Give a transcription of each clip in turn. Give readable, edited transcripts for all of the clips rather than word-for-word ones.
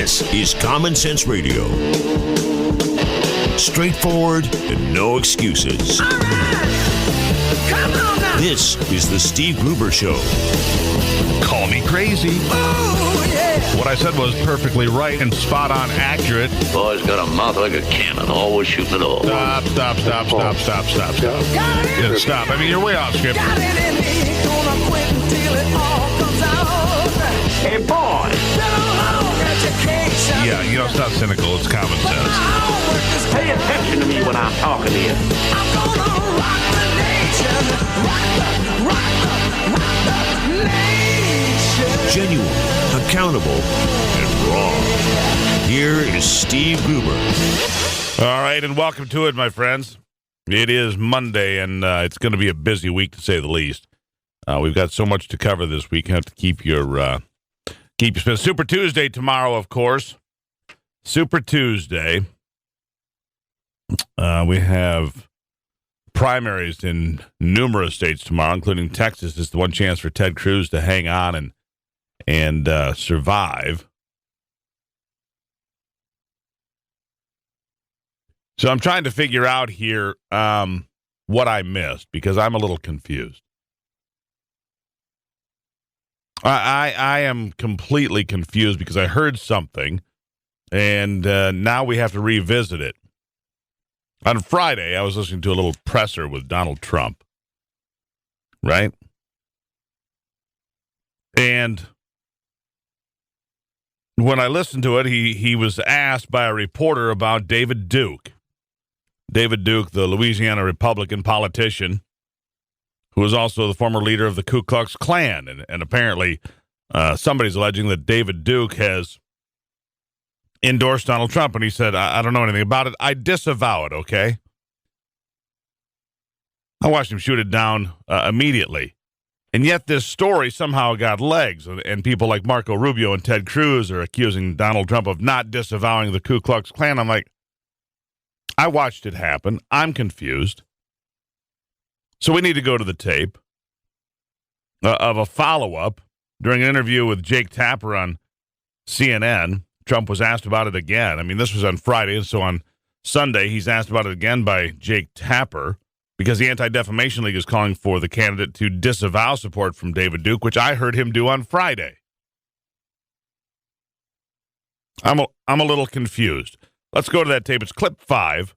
This is Common Sense Radio. Straightforward and no excuses. All right. Come on now. This is the Steve Gruber Show. Call me crazy. Oh, yeah. What I said was perfectly right and spot on accurate. Boy's got a mouth like a cannon, always shooting it all. Stop. Got it Yeah, stop. I mean, you're way off script. Got it in me. Gonna quit until it all comes out. Hey, boy. Been a long education. Yeah, you know, it's not cynical. It's common But my sense. homework is Pay attention to me when I'm talking to you. I'm gonna rock the nation. Rock the nation. Genuine, accountable, and raw. Here is Steve Gruber. All right, and welcome to it, my friends. It is Monday, and it's going to be a busy week, to say the least. We've got so much to cover this week. Have to keep your spend. Super Tuesday tomorrow, of course. Super Tuesday. We have primaries in numerous states tomorrow, including Texas. It's the one chance for Ted Cruz to hang on and survive. So I'm trying to figure out here what I missed, because I'm a little confused. I am completely confused because I heard something, and now we have to revisit it. On Friday, I was listening to a little presser with Donald Trump, right? And when I listened to it, he was asked by a reporter about David Duke. David Duke, the Louisiana Republican politician, who was also the former leader of the Ku Klux Klan. And apparently somebody's alleging that David Duke has endorsed Donald Trump. And he said, I don't know anything about it. I disavow it, okay? I watched him shoot it down immediately. And yet this story somehow got legs. And people like Marco Rubio and Ted Cruz are accusing Donald Trump of not disavowing the Ku Klux Klan. I'm like, I watched it happen. I'm confused. So we need to go to the tape of a follow-up during an interview with Jake Tapper on CNN. Trump was asked about it again. I mean, this was on Friday, and so on Sunday, he's asked about it again by Jake Tapper, because the Anti-Defamation League is calling for the candidate to disavow support from David Duke, which I heard him do on Friday. I'm a little confused. Let's go to that tape. It's clip 5.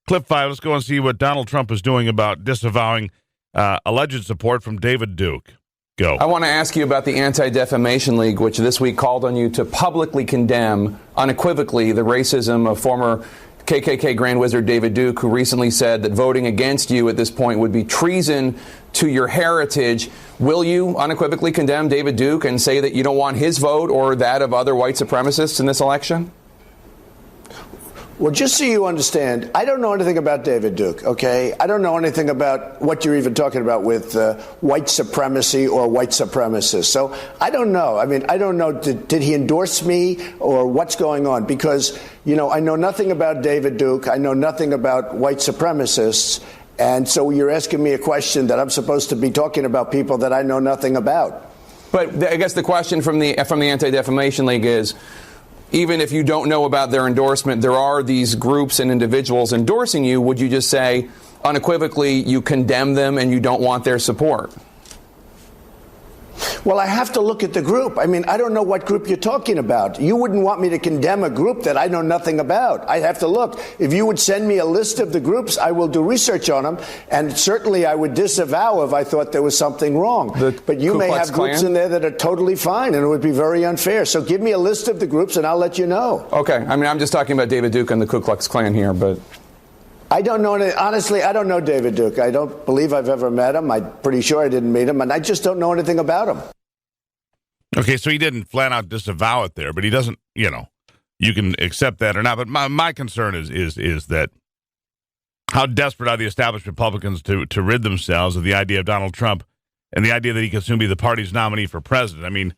Clip 5, let's go and see what Donald Trump is doing about disavowing alleged support from David Duke. Go. I want to ask you about the Anti-Defamation League, which this week called on you to publicly condemn unequivocally the racism of former KKK Grand Wizard David Duke, who recently said that voting against you at this point would be treason to your heritage. Will you unequivocally condemn David Duke and say that you don't want his vote or that of other white supremacists in this election? Well, just so you understand, I don't know anything about David Duke, okay? I don't know anything about what you're even talking about with white supremacy or white supremacists. So I don't know. I mean, I don't know, did he endorse me or what's going on? Because, you know, I know nothing about David Duke. I know nothing about white supremacists. And so you're asking me a question that I'm supposed to be talking about people that I know nothing about. But I guess the question from the Anti-Defamation League is, even if you don't know about their endorsement, there are these groups and individuals endorsing you. Would you just say unequivocally you condemn them and you don't want their support? Well, I have to look at the group. I mean, I don't know what group you're talking about. You wouldn't want me to condemn a group that I know nothing about. I have to look. If you would send me a list of the groups, I will do research on them. And certainly I would disavow if I thought there was something wrong. But you may have groups Klan? in there that are totally fine, and it would be very unfair. So give me a list of the groups, and I'll let you know. Okay. I mean, I'm just talking about David Duke and the Ku Klux Klan here, but I don't know. Honestly, I don't know David Duke. I don't believe I've ever met him. I'm pretty sure I didn't meet him, and I just don't know anything about him. Okay, so he didn't flat out disavow it there, but he doesn't, you know, you can accept that or not. But my concern is that how desperate are the established Republicans to rid themselves of the idea of Donald Trump and the idea that he could soon be the party's nominee for president. I mean,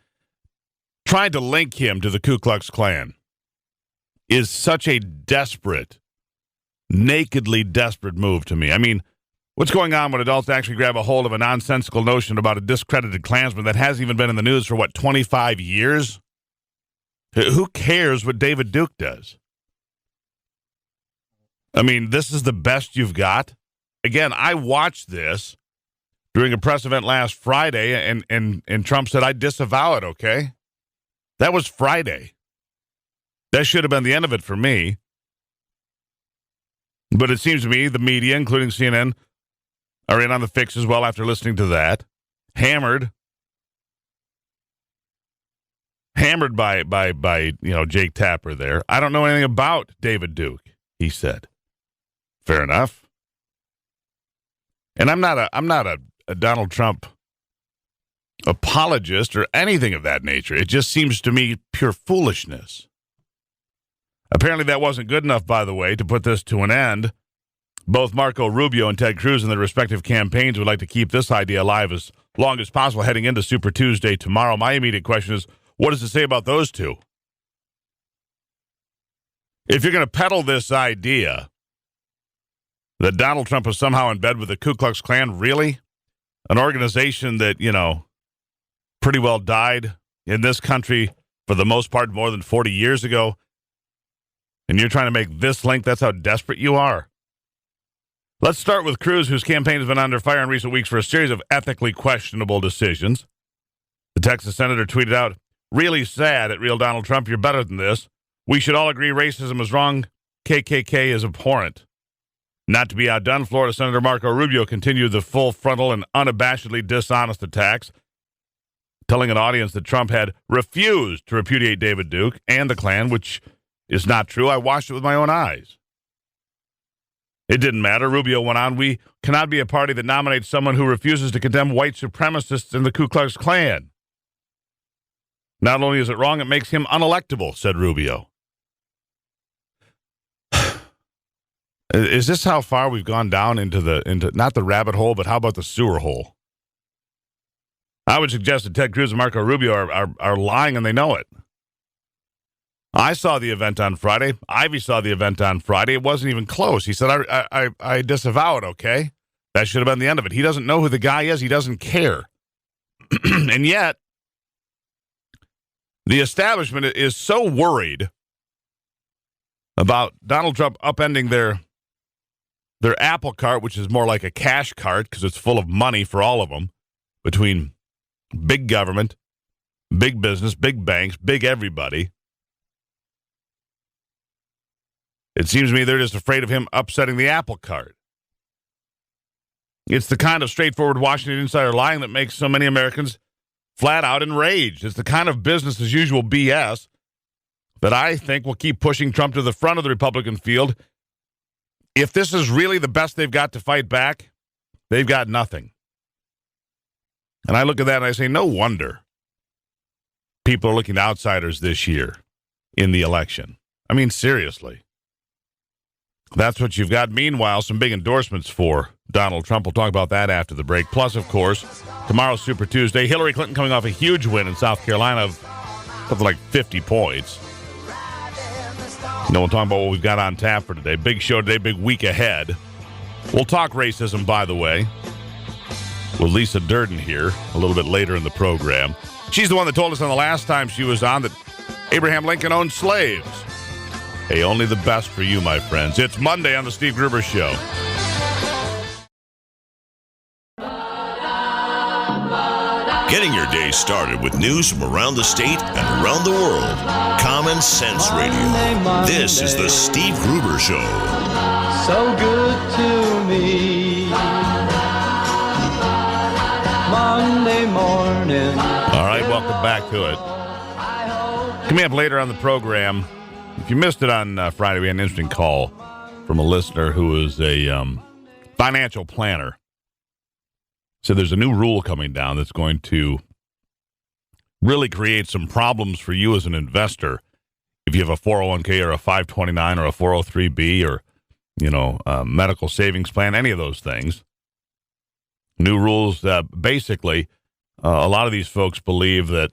trying to link him to the Ku Klux Klan is such a desperate, nakedly desperate move to me. I mean, what's going on when adults actually grab a hold of a nonsensical notion about a discredited Klansman that hasn't even been in the news for, 25 years? Who cares what David Duke does? I mean, this is the best you've got. Again, I watched this during a press event last Friday, and Trump said, I disavow it, okay? That was Friday. That should have been the end of it for me. But it seems to me the media, including CNN, are in on the fix as well after listening to that. Hammered by Jake Tapper there. I don't know anything about David Duke, he said. Fair enough. And I'm not a Donald Trump apologist or anything of that nature. It just seems to me pure foolishness. Apparently that wasn't good enough, by the way, to put this to an end. Both Marco Rubio and Ted Cruz in their respective campaigns would like to keep this idea alive as long as possible heading into Super Tuesday tomorrow. My immediate question is, what does it say about those two? If you're going to peddle this idea that Donald Trump is somehow in bed with the Ku Klux Klan, really? An organization that, pretty well died in this country for the most part more than 40 years ago, and you're trying to make this link? That's how desperate you are. Let's start with Cruz, whose campaign has been under fire in recent weeks for a series of ethically questionable decisions. The Texas senator tweeted out, "Really sad at real Donald Trump. You're better than this. We should all agree racism is wrong. KKK is abhorrent." Not to be outdone, Florida Senator Marco Rubio continued the full frontal and unabashedly dishonest attacks, telling an audience that Trump had refused to repudiate David Duke and the Klan, which is not true. I watched it with my own eyes. It didn't matter. Rubio went on, "We cannot be a party that nominates someone who refuses to condemn white supremacists in the Ku Klux Klan. Not only is it wrong, it makes him unelectable," said Rubio. Is this how far we've gone down into not the rabbit hole, but how about the sewer hole? I would suggest that Ted Cruz and Marco Rubio are lying, and they know it. I saw the event on Friday. Ivy saw the event on Friday. It wasn't even close. He said, I disavow it, okay? That should have been the end of it. He doesn't know who the guy is. He doesn't care. And yet, the establishment is so worried about Donald Trump upending their apple cart, which is more like a cash cart because it's full of money for all of them, between big government, big business, big banks, big everybody. It seems to me they're just afraid of him upsetting the apple cart. It's the kind of straightforward Washington insider lying that makes so many Americans flat out enraged. It's the kind of business as usual BS that I think will keep pushing Trump to the front of the Republican field. If this is really the best they've got to fight back, they've got nothing. And I look at that and I say, no wonder people are looking to outsiders this year in the election. I mean, seriously. That's what you've got. Meanwhile, some big endorsements for Donald Trump. We'll talk about that after the break. Plus, of course, tomorrow's Super Tuesday. Hillary Clinton coming off a huge win in South Carolina of something like 50 points. We'll talk about what we've got on tap for today. Big show today, big week ahead. We'll talk racism, by the way, with Lisa Durden here a little bit later in the program. She's the one that told us on the last time she was on that Abraham Lincoln owned slaves. Hey, only the best for you, my friends. It's Monday on the Steve Gruber Show. Getting your day started with news from around the state and around the world. Common Sense Radio. This is the Steve Gruber Show. So good to me. Monday morning. All right, welcome back to it. Coming up later on the program, if you missed it on Friday, we had an interesting call from a listener who is a financial planner. So there's a new rule coming down that's going to really create some problems for you as an investor. If you have a 401k or a 529 or a 403b or, medical savings plan, any of those things. New rules, basically, a lot of these folks believe that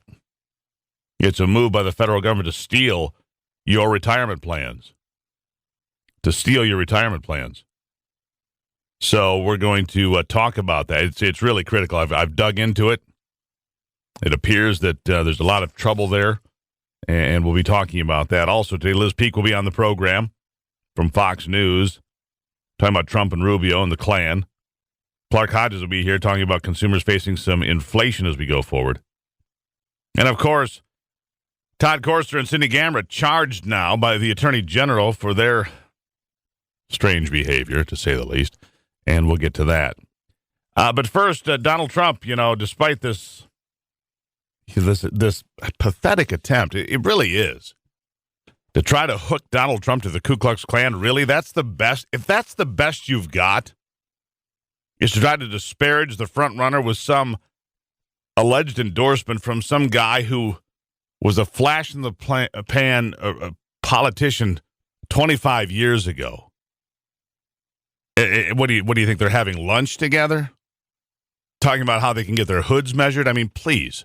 it's a move by the federal government to steal your retirement plans. So we're going to talk about that. It's really critical. I've dug into it. It appears that there's a lot of trouble there And we'll be talking about that. Also today, Liz Peek will be on the program from Fox News, talking about Trump and Rubio and the Klan. Clark Hodges will be here talking about consumers facing some inflation as we go forward. And, of course, Todd Corster and Sidney Gamrot charged now by the Attorney General for their strange behavior, to say the least. And we'll get to that. But first, Donald Trump, despite this pathetic attempt, it really is, to try to hook Donald Trump to the Ku Klux Klan, really? That's the best? If that's the best you've got, is to try to disparage the front runner with some alleged endorsement from some guy who was a flash in the pan a politician 25 years ago. What do you think? They're having lunch together? Talking about how they can get their hoods measured? I mean, please.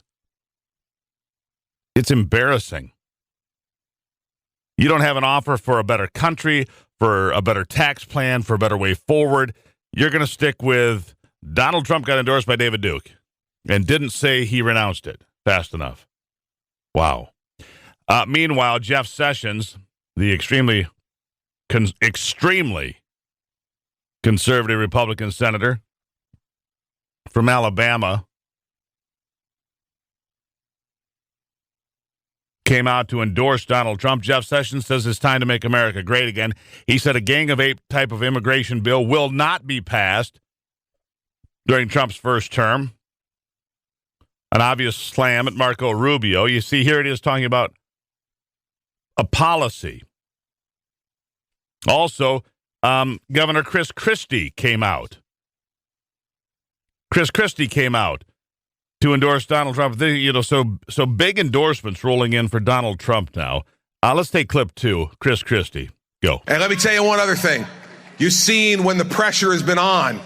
It's embarrassing. You don't have an offer for a better country, for a better tax plan, for a better way forward. You're going to stick with Donald Trump got endorsed by David Duke and didn't say he renounced it fast enough. Wow. Meanwhile, Jeff Sessions, the extremely conservative Republican senator from Alabama, came out to endorse Donald Trump. Jeff Sessions says it's time to make America great again. He said a Gang of Eight type of immigration bill will not be passed during Trump's first term. An obvious slam at Marco Rubio. You see, here it is talking about a policy. Also, Governor Chris Christie came out. Chris Christie came out to endorse Donald Trump. So big endorsements rolling in for Donald Trump now. Let's take clip 2. Chris Christie, go. And let me tell you one other thing. You've seen when the pressure has been on.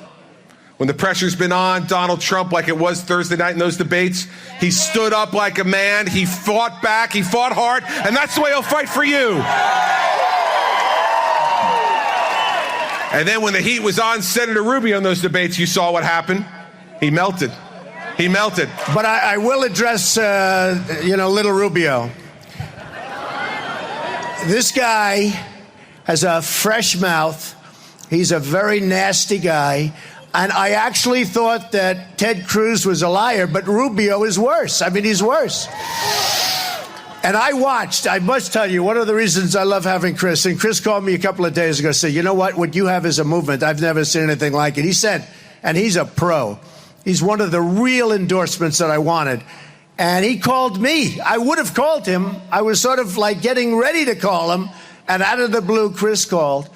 When the pressure's been on, Donald Trump, like it was Thursday night in those debates, he stood up like a man. He fought back. He fought hard. And that's the way he'll fight for you. And then when the heat was on Senator Rubio in those debates, you saw what happened. He melted. He melted. But I will address, little Rubio. This guy has a fresh mouth. He's a very nasty guy. And I actually thought that Ted Cruz was a liar, but Rubio is worse. I mean, he's worse. And I must tell you, one of the reasons I love having Chris, and Chris called me a couple of days ago, said, you know what you have is a movement. I've never seen anything like it. He said, and he's a pro. He's one of the real endorsements that I wanted. And he called me. I would have called him. I was sort of like getting ready to call him. And out of the blue, Chris called.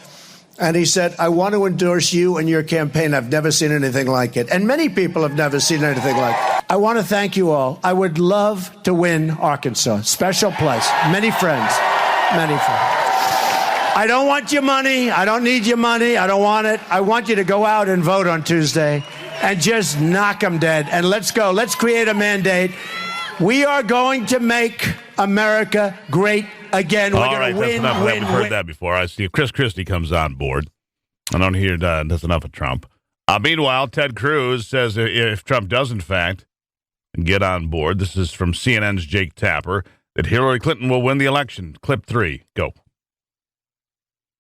And he said, I want to endorse you and your campaign. I've never seen anything like it. And many people have never seen anything like it. I want to thank you all. I would love to win Arkansas. Special place. Many friends. Many friends. I don't want your money. I don't need your money. I don't want it. I want you to go out and vote on Tuesday and just knock them dead. And let's go. Let's create a mandate. We are going to make America great again. We're going to win. We haven't heard that before. I see if Chris Christie comes on board. I don't hear that's enough of Trump. Meanwhile, Ted Cruz says if Trump does, in fact, get on board, this is from CNN's Jake Tapper, that Hillary Clinton will win the election. Clip 3, go.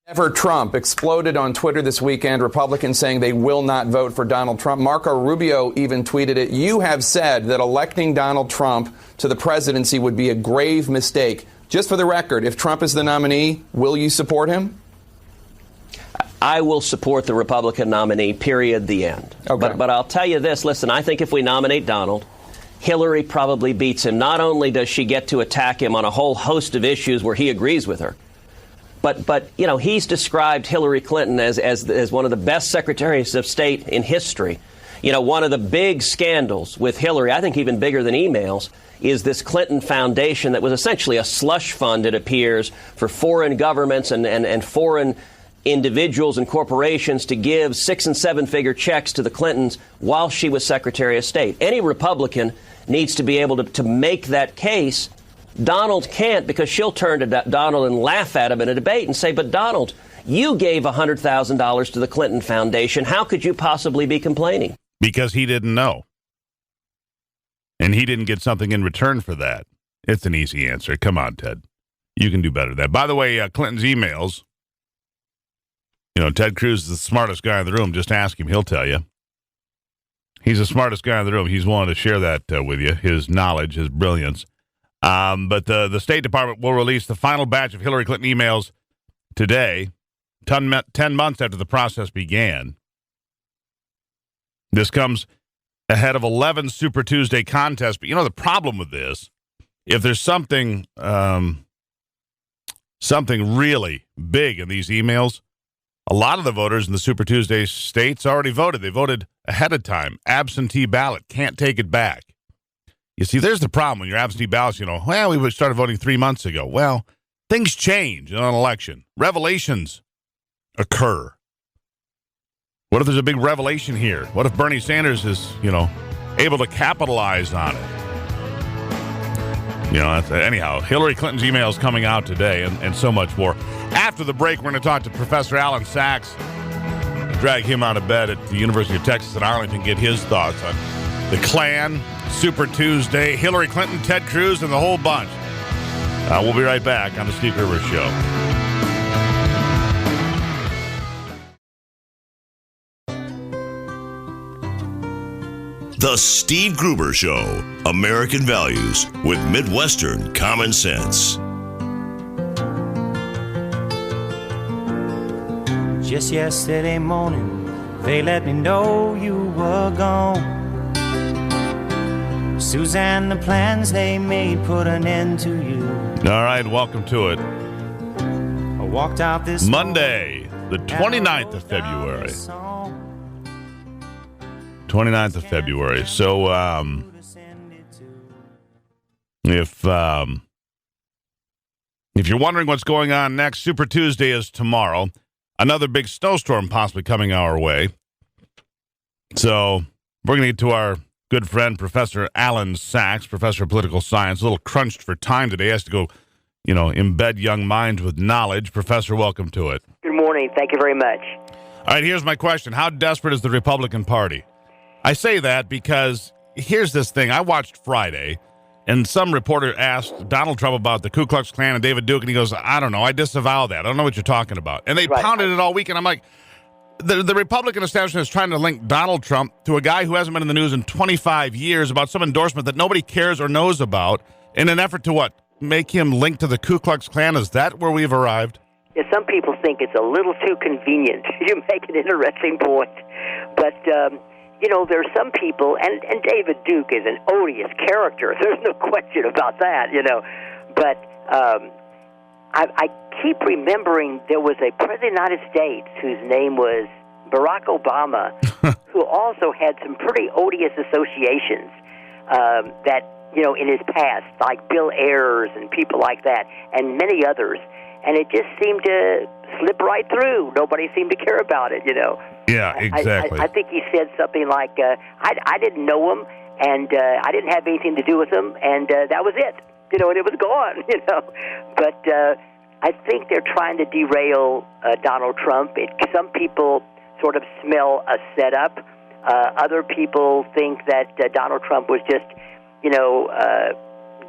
Ever Trump exploded on Twitter this weekend, Republicans saying they will not vote for Donald Trump. Marco Rubio even tweeted it. You have said that electing Donald Trump to the presidency would be a grave mistake. Just for the record, if Trump is the nominee, will you support him? I will support the Republican nominee, period, the end. Okay. But I'll tell you this. Listen, I think if we nominate Donald, Hillary probably beats him. Not only does she get to attack him on a whole host of issues where he agrees with her, but he's described Hillary Clinton as one of the best secretaries of state in history. One of the big scandals with Hillary, I think even bigger than emails, is this Clinton Foundation that was essentially a slush fund, it appears, for foreign governments and foreign individuals and corporations to give 6- and 7-figure checks to the Clintons while she was Secretary of State. Any Republican needs to be able to make that case. Donald can't, because she'll turn to Donald and laugh at him in a debate and say, but Donald, you gave $100,000 to the Clinton Foundation. How could you possibly be complaining? Because he didn't know. And he didn't get something in return for that. It's an easy answer. Come on, Ted. You can do better than that. By the way, Clinton's emails, Ted Cruz is the smartest guy in the room. Just ask him. He'll tell you. He's the smartest guy in the room. He's willing to share that with you, his knowledge, his brilliance. But the State Department will release the final batch of Hillary Clinton emails today, 10 months after the process began. This comes ahead of 11 Super Tuesday contests. But the problem with this, if there's something really big in these emails, a lot of the voters in the Super Tuesday states already voted. They voted ahead of time. Absentee ballot. Can't take it back. You see, there's the problem when your absentee ballots, we started voting 3 months ago. Well, things change in an election. Revelations occur. What if there's a big revelation here? What if Bernie Sanders is, able to capitalize on it? Anyhow, Hillary Clinton's email is coming out today and so much more. After the break, we're going to talk to Professor Alan Sachs, drag him out of bed at the University of Texas at Arlington, get his thoughts on the Klan, Super Tuesday, Hillary Clinton, Ted Cruz, and the whole bunch. We'll be right back on the Steve Gruber Show. The Steve Gruber Show, American Values with Midwestern Common Sense. Just yesterday morning, they let me know you were gone. Suzanne, the plans they made put an end to you. All right, welcome to it. I walked out this Monday, the 29th of February. 29th of February. So, if you're wondering what's going on next, Super Tuesday is tomorrow. Another big snowstorm possibly coming our way. So, we're going to get to our good friend, Professor Alan Sachs, Professor of Political Science. A little crunched for time today. Has to go, embed young minds with knowledge. Professor, welcome to it. Good morning. Thank you very much. All right, here's my question. How desperate is the Republican Party? I say that because here's this thing. I watched Friday, and some reporter asked Donald Trump about the Ku Klux Klan and David Duke, and he goes, I don't know. I disavow that. I don't know what you're talking about. And they pounded it all week, and I'm like, the Republican establishment is trying to link Donald Trump to a guy who hasn't been in the news in 25 years about some endorsement that nobody cares or knows about in an effort to what? Make him linked to the Ku Klux Klan? Is that where we've arrived? Yeah, some people think it's a little too convenient. You make an interesting point. But, there's some people, and David Duke is an odious character. There's no question about that, But I keep remembering there was a president of the United States whose name was Barack Obama, who also had some pretty odious associations that, in his past, like Bill Ayers and people like that, and many others. And it just seemed to slip right through. Nobody seemed to care about it, Yeah, exactly. I think he said something like, I didn't know him, and I didn't have anything to do with him, and that was it, and it was gone, But I think they're trying to derail Donald Trump. Some people sort of smell a setup. Other people think that Donald Trump was just,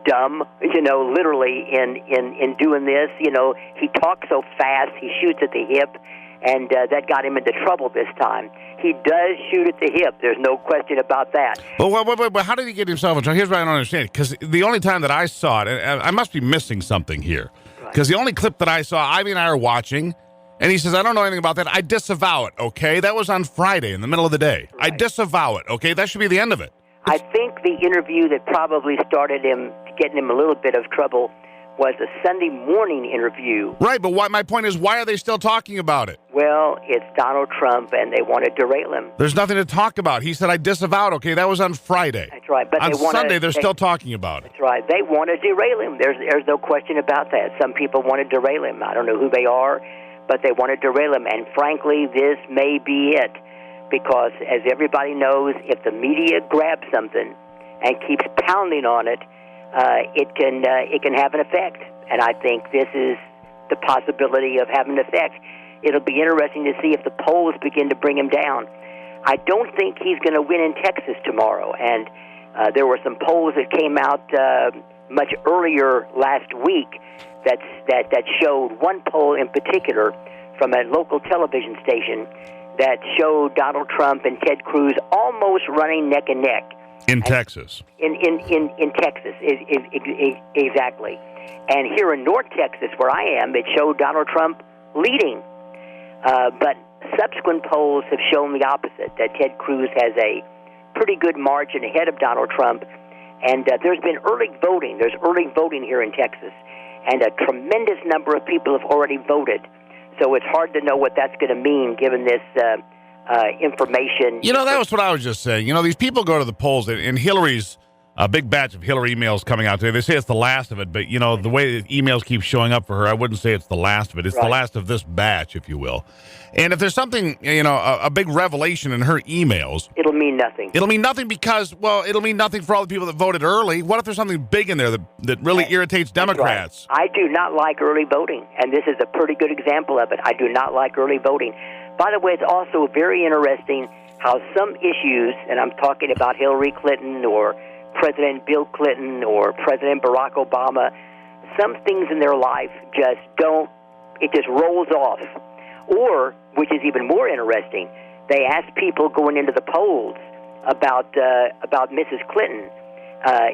dumb, literally in doing this. He talks so fast, he shoots at the hip, and that got him into trouble this time. He does shoot at the hip. There's no question about that. Well, wait, how did he get himself in trouble? Here's what I don't understand. Because the only time that I saw it, and I must be missing something here, because the only clip that I saw, Ivy and I are watching, and he says, I don't know anything about that. I disavow it, okay? That was on Friday in the middle of the day. Right. I disavow it, okay? That should be the end of it. I think the interview that probably started him, getting him a little bit of trouble, was a Sunday morning interview. Right, but my point is, why are they still talking about it? Well, it's Donald Trump, and they want to derail him. There's nothing to talk about. He said, I disavowed. Okay, that was on Friday. That's right. But on Sunday, they're still talking about it. That's right. They want to derail him. There's no question about that. Some people want to derail him. I don't know who they are, but they want to derail him. And frankly, this may be it. Because, as everybody knows, if the media grabs something and keeps pounding on it, it can have an effect. And I think this is the possibility of having an effect. It'll be interesting to see if the polls begin to bring him down. I don't think he's going to win in Texas tomorrow. And there were some polls that came out much earlier last week that showed one poll in particular from a local television station that showed Donald Trump and Ted Cruz almost running neck and neck. In Texas. In Texas, exactly. And here in North Texas, where I am, it showed Donald Trump leading. But subsequent polls have shown the opposite, that Ted Cruz has a pretty good margin ahead of Donald Trump. And there's been early voting. There's early voting here in Texas. And a tremendous number of people have already voted. So it's hard to know what that's going to mean given this information. You know, that was what I was just saying. You know, these people go to the polls, and Hillary's a big batch of Hillary emails coming out today. They say it's the last of it, but, you know, the way the emails keep showing up for her, I wouldn't say it's the last of it. It's the last of this batch, if you will. And if there's something, you know, a big revelation in her emails, it'll mean nothing. It'll mean nothing because, well, it'll mean nothing for all the people that voted early. What if there's something big in there that really irritates Democrats? Right. I do not like early voting, and this is a pretty good example of it. I do not like early voting. By the way, it's also very interesting how some issues, and I'm talking about Hillary Clinton or President Bill Clinton or President Barack Obama, some things in their life just rolls off. Or, which is even more interesting, they asked people going into the polls about Mrs. Clinton,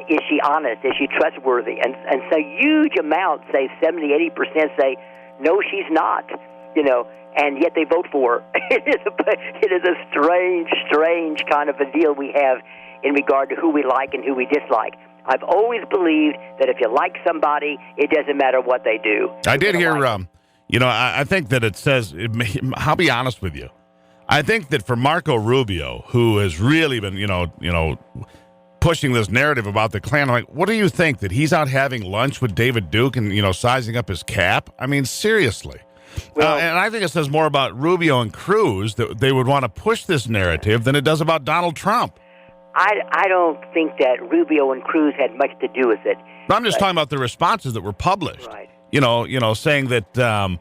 is she honest, is she trustworthy? And so huge amounts, say 70, 80% say, no, she's not, you know, and yet they vote for her. It is a strange kind of a deal we have in regard to who we like and who we dislike. I've always believed that if you like somebody, it doesn't matter what they do. I did hear, you know, I think that it says, I'll be honest with you. I think that for Marco Rubio, who has really been, you know, pushing this narrative about the Klan, I'm like, what do you think, that he's out having lunch with David Duke and, you know, sizing up his cap? I mean, seriously. Well, and I think it says more about Rubio and Cruz that they would want to push this narrative than it does about Donald Trump. I don't think that Rubio and Cruz had much to do with it. No, I'm just talking about the responses that were published. Right. You know, saying that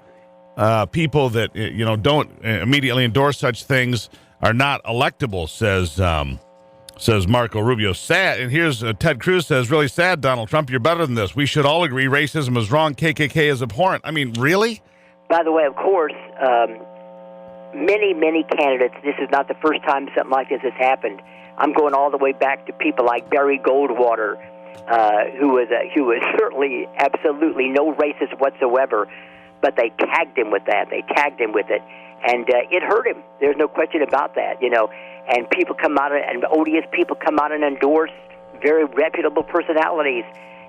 people that, you know, don't immediately endorse such things are not electable, says Marco Rubio. Sad. And here's Ted Cruz says, really sad, Donald Trump, you're better than this. We should all agree racism is wrong. KKK is abhorrent. I mean, really? By the way, of course, many candidates, this is not the first time something like this has happened. I'm going all the way back to people like Barry Goldwater, who was certainly absolutely no racist whatsoever, but they tagged him with that. They tagged him with it, and it hurt him. There's no question about that, you know. And people come out, and odious people come out and endorse very reputable personalities,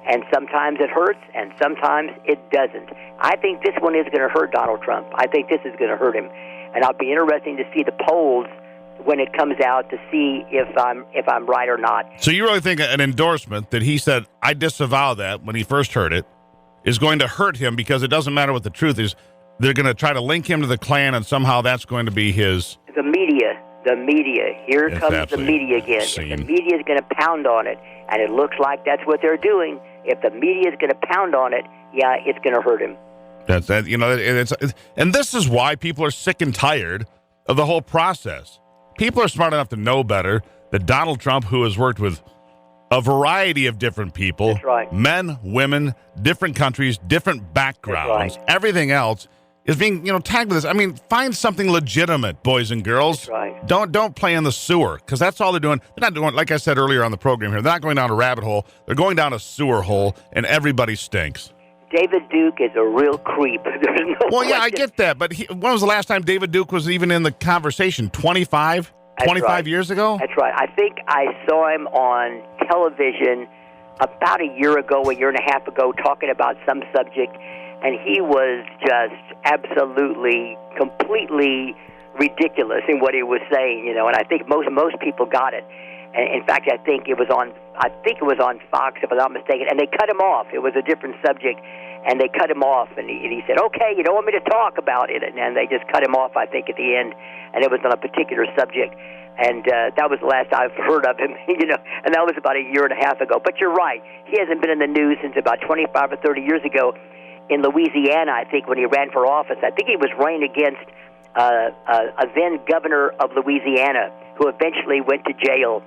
and sometimes it hurts, and sometimes it doesn't. I think this one is going to hurt Donald Trump. I think this is going to hurt him, and I'll be interesting to see the polls when it comes out to see if I'm right or not. So you really think an endorsement that he said, I disavow that when he first heard it, is going to hurt him because it doesn't matter what the truth is. They're going to try to link him to the Klan, and somehow that's going to be his... The media. Here comes the media again. If the media is going to pound on it, and it looks like that's what they're doing, if the media is going to pound on it, yeah, it's going to hurt him. That's that. You know, and this is why people are sick and tired of the whole process. People are smart enough to know better that Donald Trump, who has worked with a variety of different people, that's right, men, women, different countries, different backgrounds, right, everything else is being, you know, tagged with this. I mean, find something legitimate, boys and girls. That's right. Don't play in the sewer, because that's all they're doing. They're not doing, like I said earlier on the program here, they're not going down a rabbit hole. They're going down a sewer hole, and everybody stinks. David Duke is a real creep. There's no well, yeah, question. I get that, but when was the last time David Duke was even in the conversation? 25 years ago? That's right. I think I saw him on television about a year and a half ago, talking about some subject, and he was just absolutely, completely ridiculous in what he was saying, you know, and I think most people got it. And in fact, I think it was on Fox, if I'm not mistaken, and they cut him off. It was a different subject, and they cut him off, and he said, okay, you don't want me to talk about it, and they just cut him off, I think, at the end, and it was on a particular subject, and that was the last I've heard of him, you know, and that was about a year and a half ago. But you're right, he hasn't been in the news since about 25 or 30 years ago in Louisiana, I think, when he ran for office. I think he was running against a then governor of Louisiana, who eventually went to jail.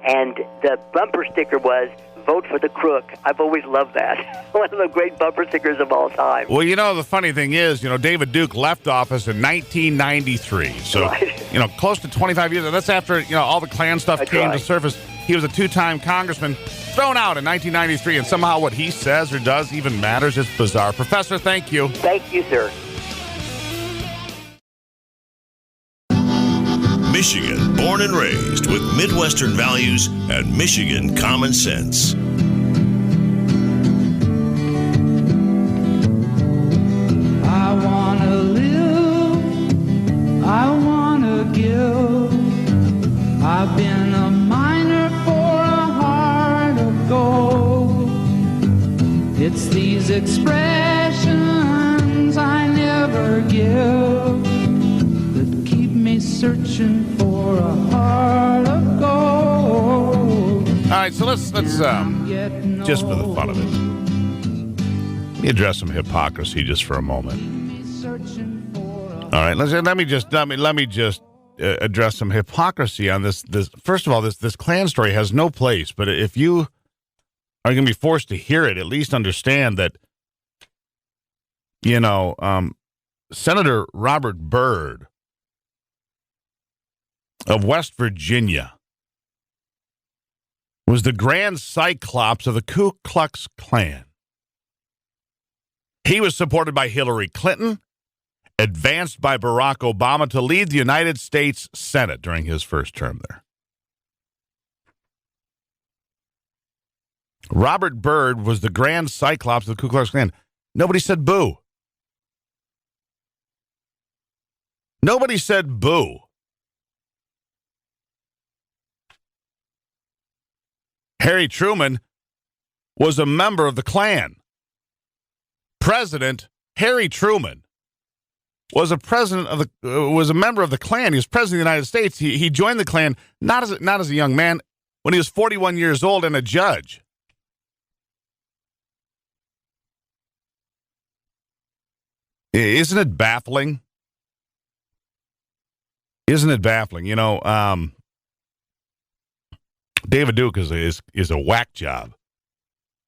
And the bumper sticker was, "Vote for the crook." I've always loved that. One of the great bumper stickers of all time. Well, the funny thing is, David Duke left office in 1993. So, Right. Close to 25 years. That's after, all the Klan stuff That's came right. to surface. He was a two-time congressman thrown out in 1993, and somehow what he says or does even matters. It's bizarre. Professor, thank you. Thank you, sir. Michigan, born and raised with Midwestern values and Michigan common sense. I wanna live, I wanna give. I've been a miner for a heart of gold. It's these expressions I never give that keep me searching for a heart of gold. All right, so let's just for the fun of it, let me address some hypocrisy just for a moment. All right, let me just address some hypocrisy on this. First of all, this Klan story has no place. But if you are going to be forced to hear it, at least understand that Senator Robert Byrd of West Virginia was the grand cyclops of the Ku Klux Klan. He was supported by Hillary Clinton, advanced by Barack Obama to lead the United States Senate during his first term there. Robert Byrd was the grand cyclops of the Ku Klux Klan. Nobody said boo. Nobody said boo. Harry Truman was a member of the Klan. President Harry Truman was a member of the Klan. He was president of the United States. He joined the Klan not as a young man, when he was 41 years old and a judge. Isn't it baffling? Isn't it baffling? David Duke is a whack job.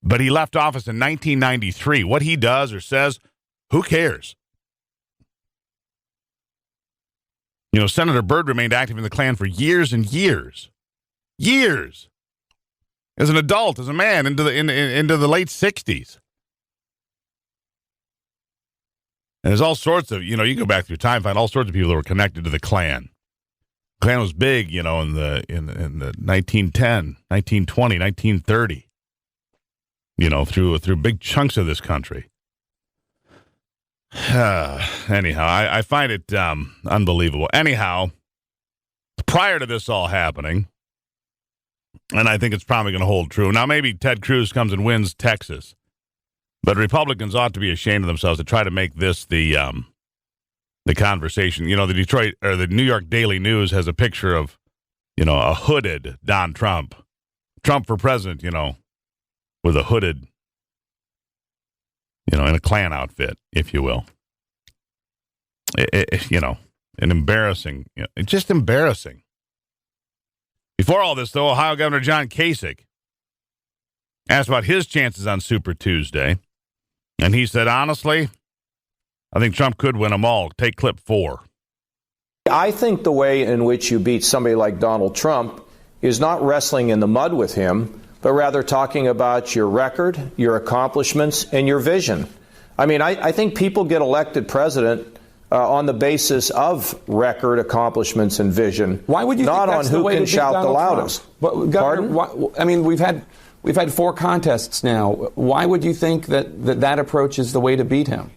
But he left office in 1993. What he does or says, who cares? Senator Byrd remained active in the Klan for years and years. Years. As an adult, as a man, into the late 60s. And there's all sorts of, you go back through time, find all sorts of people that were connected to the Klan. The Klan was big, in the 1910, 1920, 1930. Through big chunks of this country. Anyhow, I find it unbelievable. Anyhow, prior to this all happening, and I think it's probably going to hold true. Now, maybe Ted Cruz comes and wins Texas, but Republicans ought to be ashamed of themselves to try to make this the conversation. The New York Daily News has a picture of, a hooded Don Trump. Trump for president, with a hooded, in a Klan outfit, if you will. An embarrassing, just embarrassing. Before all this, though, Ohio Governor John Kasich asked about his chances on Super Tuesday, and he said, honestly, I think Trump could win them all. Take clip 4. I think the way in which you beat somebody like Donald Trump is not wrestling in the mud with him, but rather talking about your record, your accomplishments, and your vision. I mean, I think people get elected president on the basis of record, accomplishments, and vision. Why would you not think that's on the who way can to beat shout the Donald loudest? Trump? Governor, we've had 4 contests now. Why would you think that approach is the way to beat him?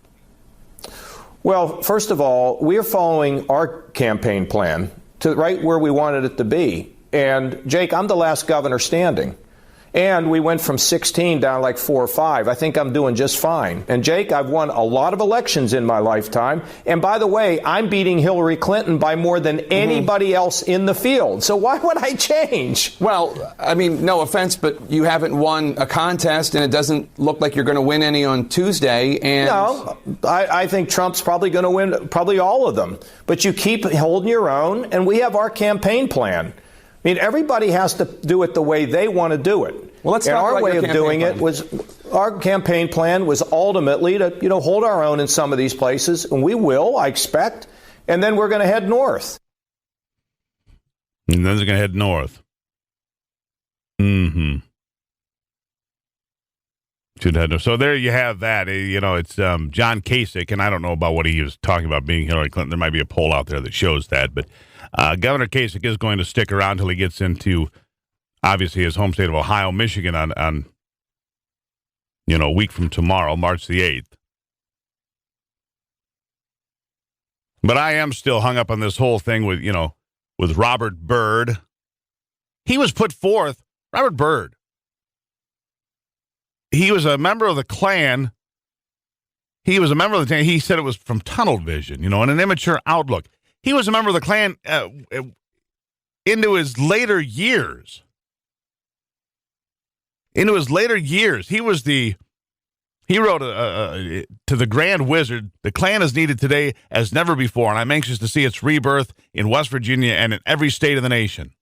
Well, first of all, we're following our campaign plan to right where we wanted it to be. And Jake, I'm the last governor standing. And we went from 16 down like 4 or 5. I think I'm doing just fine. And Jake, I've won a lot of elections in my lifetime. And by the way, I'm beating Hillary Clinton by more than anybody else in the field. So why would I change? Well, I mean, no offense, but you haven't won a contest, and it doesn't look like you're going to win any on Tuesday. And no, I think Trump's probably going to win probably all of them. But you keep holding your own, and we have our campaign plan. I mean, everybody has to do it the way they want to do it. Well, let's and talk our about way your of doing campaign it was, our campaign plan was ultimately to, hold our own in some of these places, and we will, I expect, and then we're going to head north. And then they're going to head north. Mm-hmm. Should head north. So there you have that. It's John Kasich, and I don't know about what he was talking about being Hillary Clinton. There might be a poll out there that shows that, but Governor Kasich is going to stick around until he gets into, obviously, his home state of Ohio, Michigan on a week from tomorrow, March the 8th. But I am still hung up on this whole thing with Robert Byrd. He was put forth, Robert Byrd. He was a member of the Klan. He was a member of the Klan. He said it was from tunnel vision, and an immature outlook. He was a member of the Klan into his later years. Into his later years, he wrote to the Grand Wizard, "The Klan is needed today as never before, and I'm anxious to see its rebirth in West Virginia and in every state of the nation."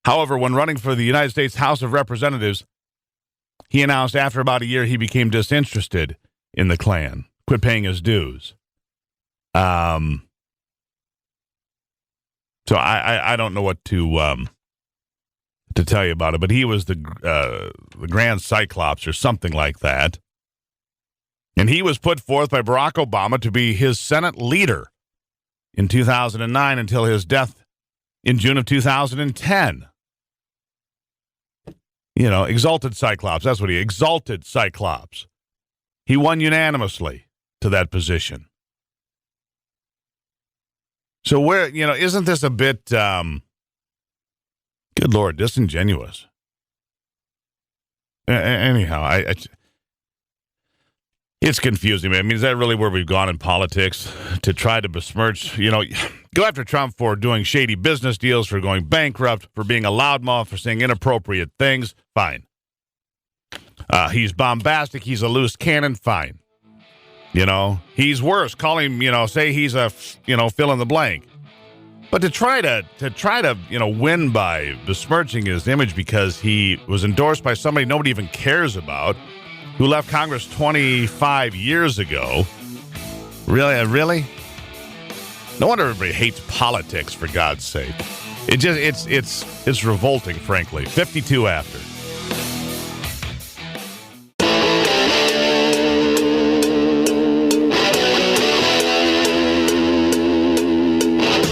However, when running for the United States House of Representatives, he announced after about a year he became disinterested in the Klan, quit paying his dues. So I don't know what to tell you about it, but he was the Grand Cyclops or something like that. And he was put forth by Barack Obama to be his Senate leader in 2009 until his death in June of 2010. Exalted Cyclops. That's what exalted Cyclops. He won unanimously to that position. So isn't this a bit, good Lord, disingenuous? Anyhow, it's confusing, man. I mean, is that really where we've gone in politics? To try to besmirch, go after Trump for doing shady business deals, for going bankrupt, for being a loudmouth, for saying inappropriate things, fine. He's bombastic, he's a loose cannon, fine. He's worse. Call him, say he's a, fill in the blank. But to try to win by besmirching his image because he was endorsed by somebody nobody even cares about, who left Congress 25 years ago. Really? No wonder everybody hates politics, for God's sake. It's revolting, frankly. 52 after.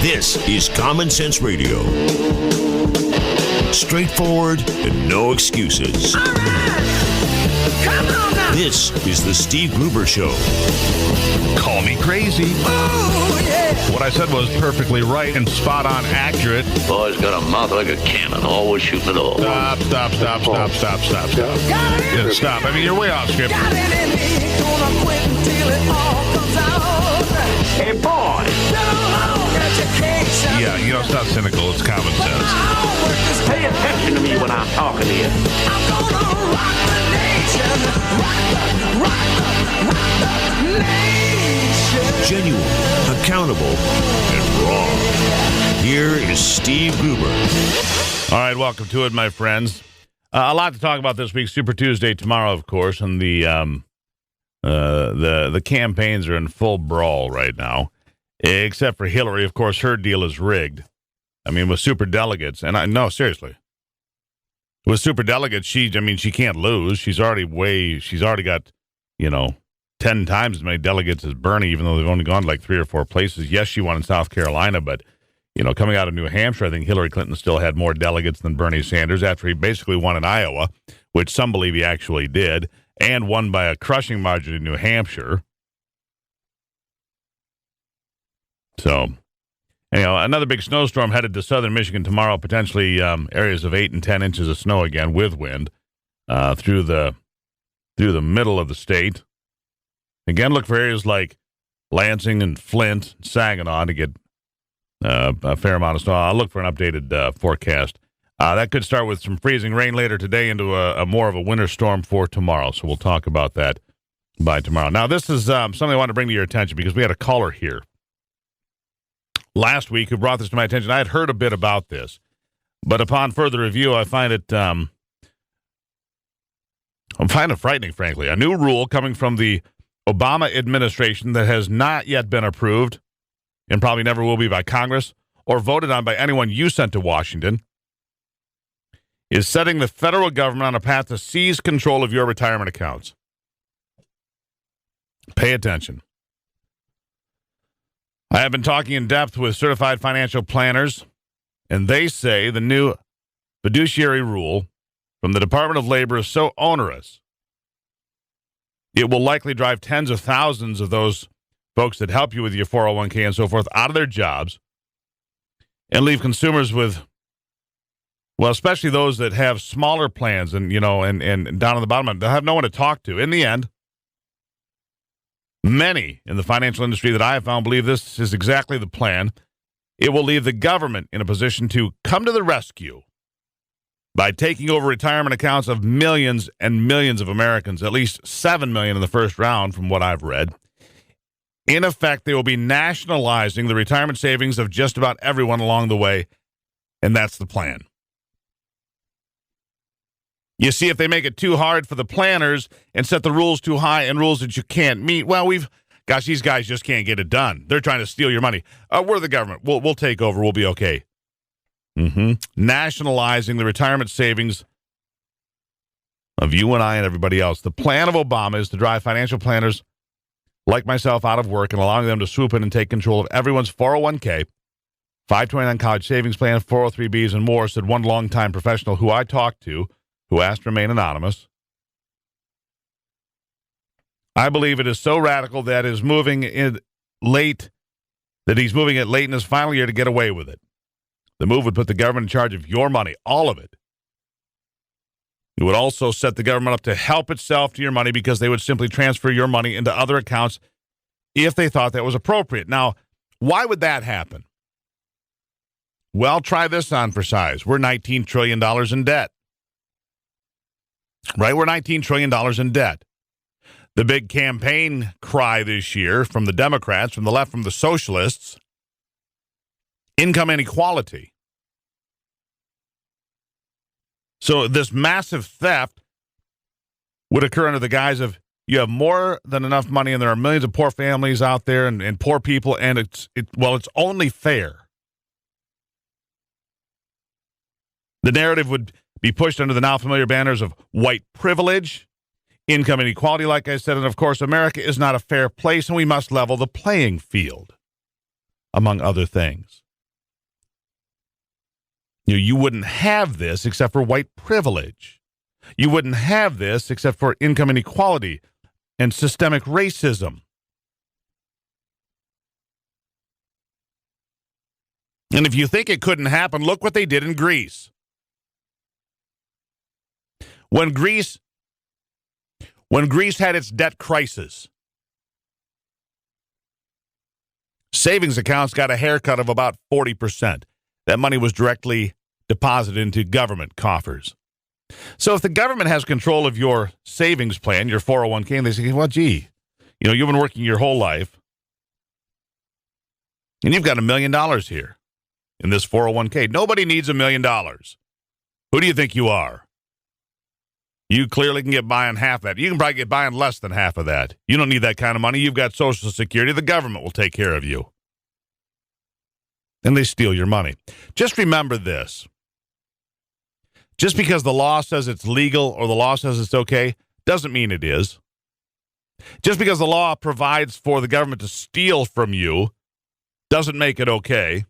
This is Common Sense Radio. Straightforward and no excuses. All right. Come on now. This is the Steve Gruber Show. Call me crazy. Oh, yeah. What I said was perfectly right and spot on accurate. Boy's got a mouth like a cannon, always shooting it all. Stop. Yeah, stop. I mean, you're way off script. Hey, boy. Yeah, it's not cynical. It's common sense. Pay attention to me when I'm talking to you. I'm gonna rock the nation. Rock the nation. Genuine, accountable, and raw. Here is Steve Gruber. All right, welcome to it, my friends. A lot to talk about this week. Super Tuesday tomorrow, of course, and the campaigns are in full brawl right now. Except for Hillary, of course, her deal is rigged. I mean, with superdelegates, and no, seriously, with superdelegates, she can't lose. She's already got, 10 times as many delegates as Bernie, even though they've only gone like 3 or 4 places. Yes, she won in South Carolina, but coming out of New Hampshire, I think Hillary Clinton still had more delegates than Bernie Sanders after he basically won in Iowa, which some believe he actually did, and won by a crushing margin in New Hampshire. So, another big snowstorm headed to southern Michigan tomorrow, potentially areas of 8 and 10 inches of snow again with wind through the middle of the state. Again, look for areas like Lansing and Flint, Saginaw to get a fair amount of snow. I'll look for an updated forecast. That could start with some freezing rain later today into a more of a winter storm for tomorrow. So we'll talk about that by tomorrow. Now, this is something I want to bring to your attention because we had a caller here last week who brought this to my attention. I had heard a bit about this. But upon further review, I find it frightening, frankly. A new rule coming from the Obama administration that has not yet been approved and probably never will be by Congress or voted on by anyone you sent to Washington is setting the federal government on a path to seize control of your retirement accounts. Pay attention. I have been talking in depth with certified financial planners, and they say the new fiduciary rule from the Department of Labor is so onerous, it will likely drive tens of thousands of those folks that help you with your 401k and so forth out of their jobs and leave consumers with, well, especially those that have smaller plans and, and down on the bottom, they'll have no one to talk to. In the end, many in the financial industry that I have found believe this is exactly the plan. It will leave the government in a position to come to the rescue by taking over retirement accounts of millions and millions of Americans, at least 7 million in the first round from what I've read. In effect, they will be nationalizing the retirement savings of just about everyone along the way, and that's the plan. You see, if they make it too hard for the planners and set the rules too high and rules that you can't meet, well, these guys just can't get it done. They're trying to steal your money. We're the government. We'll take over. We'll be okay. Nationalizing the retirement savings of you and I and everybody else. The plan of Obama is to drive financial planners like myself out of work and allowing them to swoop in and take control of everyone's 401k, 529 college savings plan, 403bs, and more, said one longtime professional who I talked to, who asked to remain anonymous. I believe it is so radical that he's moving it late in his final year to get away with it. The move would put the government in charge of your money, all of it. It would also set the government up to help itself to your money because they would simply transfer your money into other accounts if they thought that was appropriate. Now, why would that happen? Well, try this on for size. We're $19 trillion in debt. Right? We're $19 trillion in debt. The big campaign cry this year from the Democrats, from the left, from the socialists, income inequality. So this massive theft would occur under the guise of you have more than enough money and there are millions of poor families out there and poor people, and it's only fair. The narrative would be pushed under the now familiar banners of white privilege, income inequality, like I said, and of course, America is not a fair place and we must level the playing field, among other things. You wouldn't have this except for white privilege. You wouldn't have this except for income inequality and systemic racism. And if you think it couldn't happen, look what they did in Greece. When Greece had its debt crisis, savings accounts got a haircut of about 40%. That money was directly deposited into government coffers. So if the government has control of your savings plan, your 401k, and they say, well, gee, you've been working your whole life, and you've got $1 million here in this 401k. Nobody needs $1 million. Who do you think you are? You clearly can get by on half that. You can probably get by on less than half of that. You don't need that kind of money. You've got Social Security. The government will take care of you. And they steal your money. Just remember this. Just because the law says it's legal or the law says it's okay, doesn't mean it is. Just because the law provides for the government to steal from you, doesn't make it okay.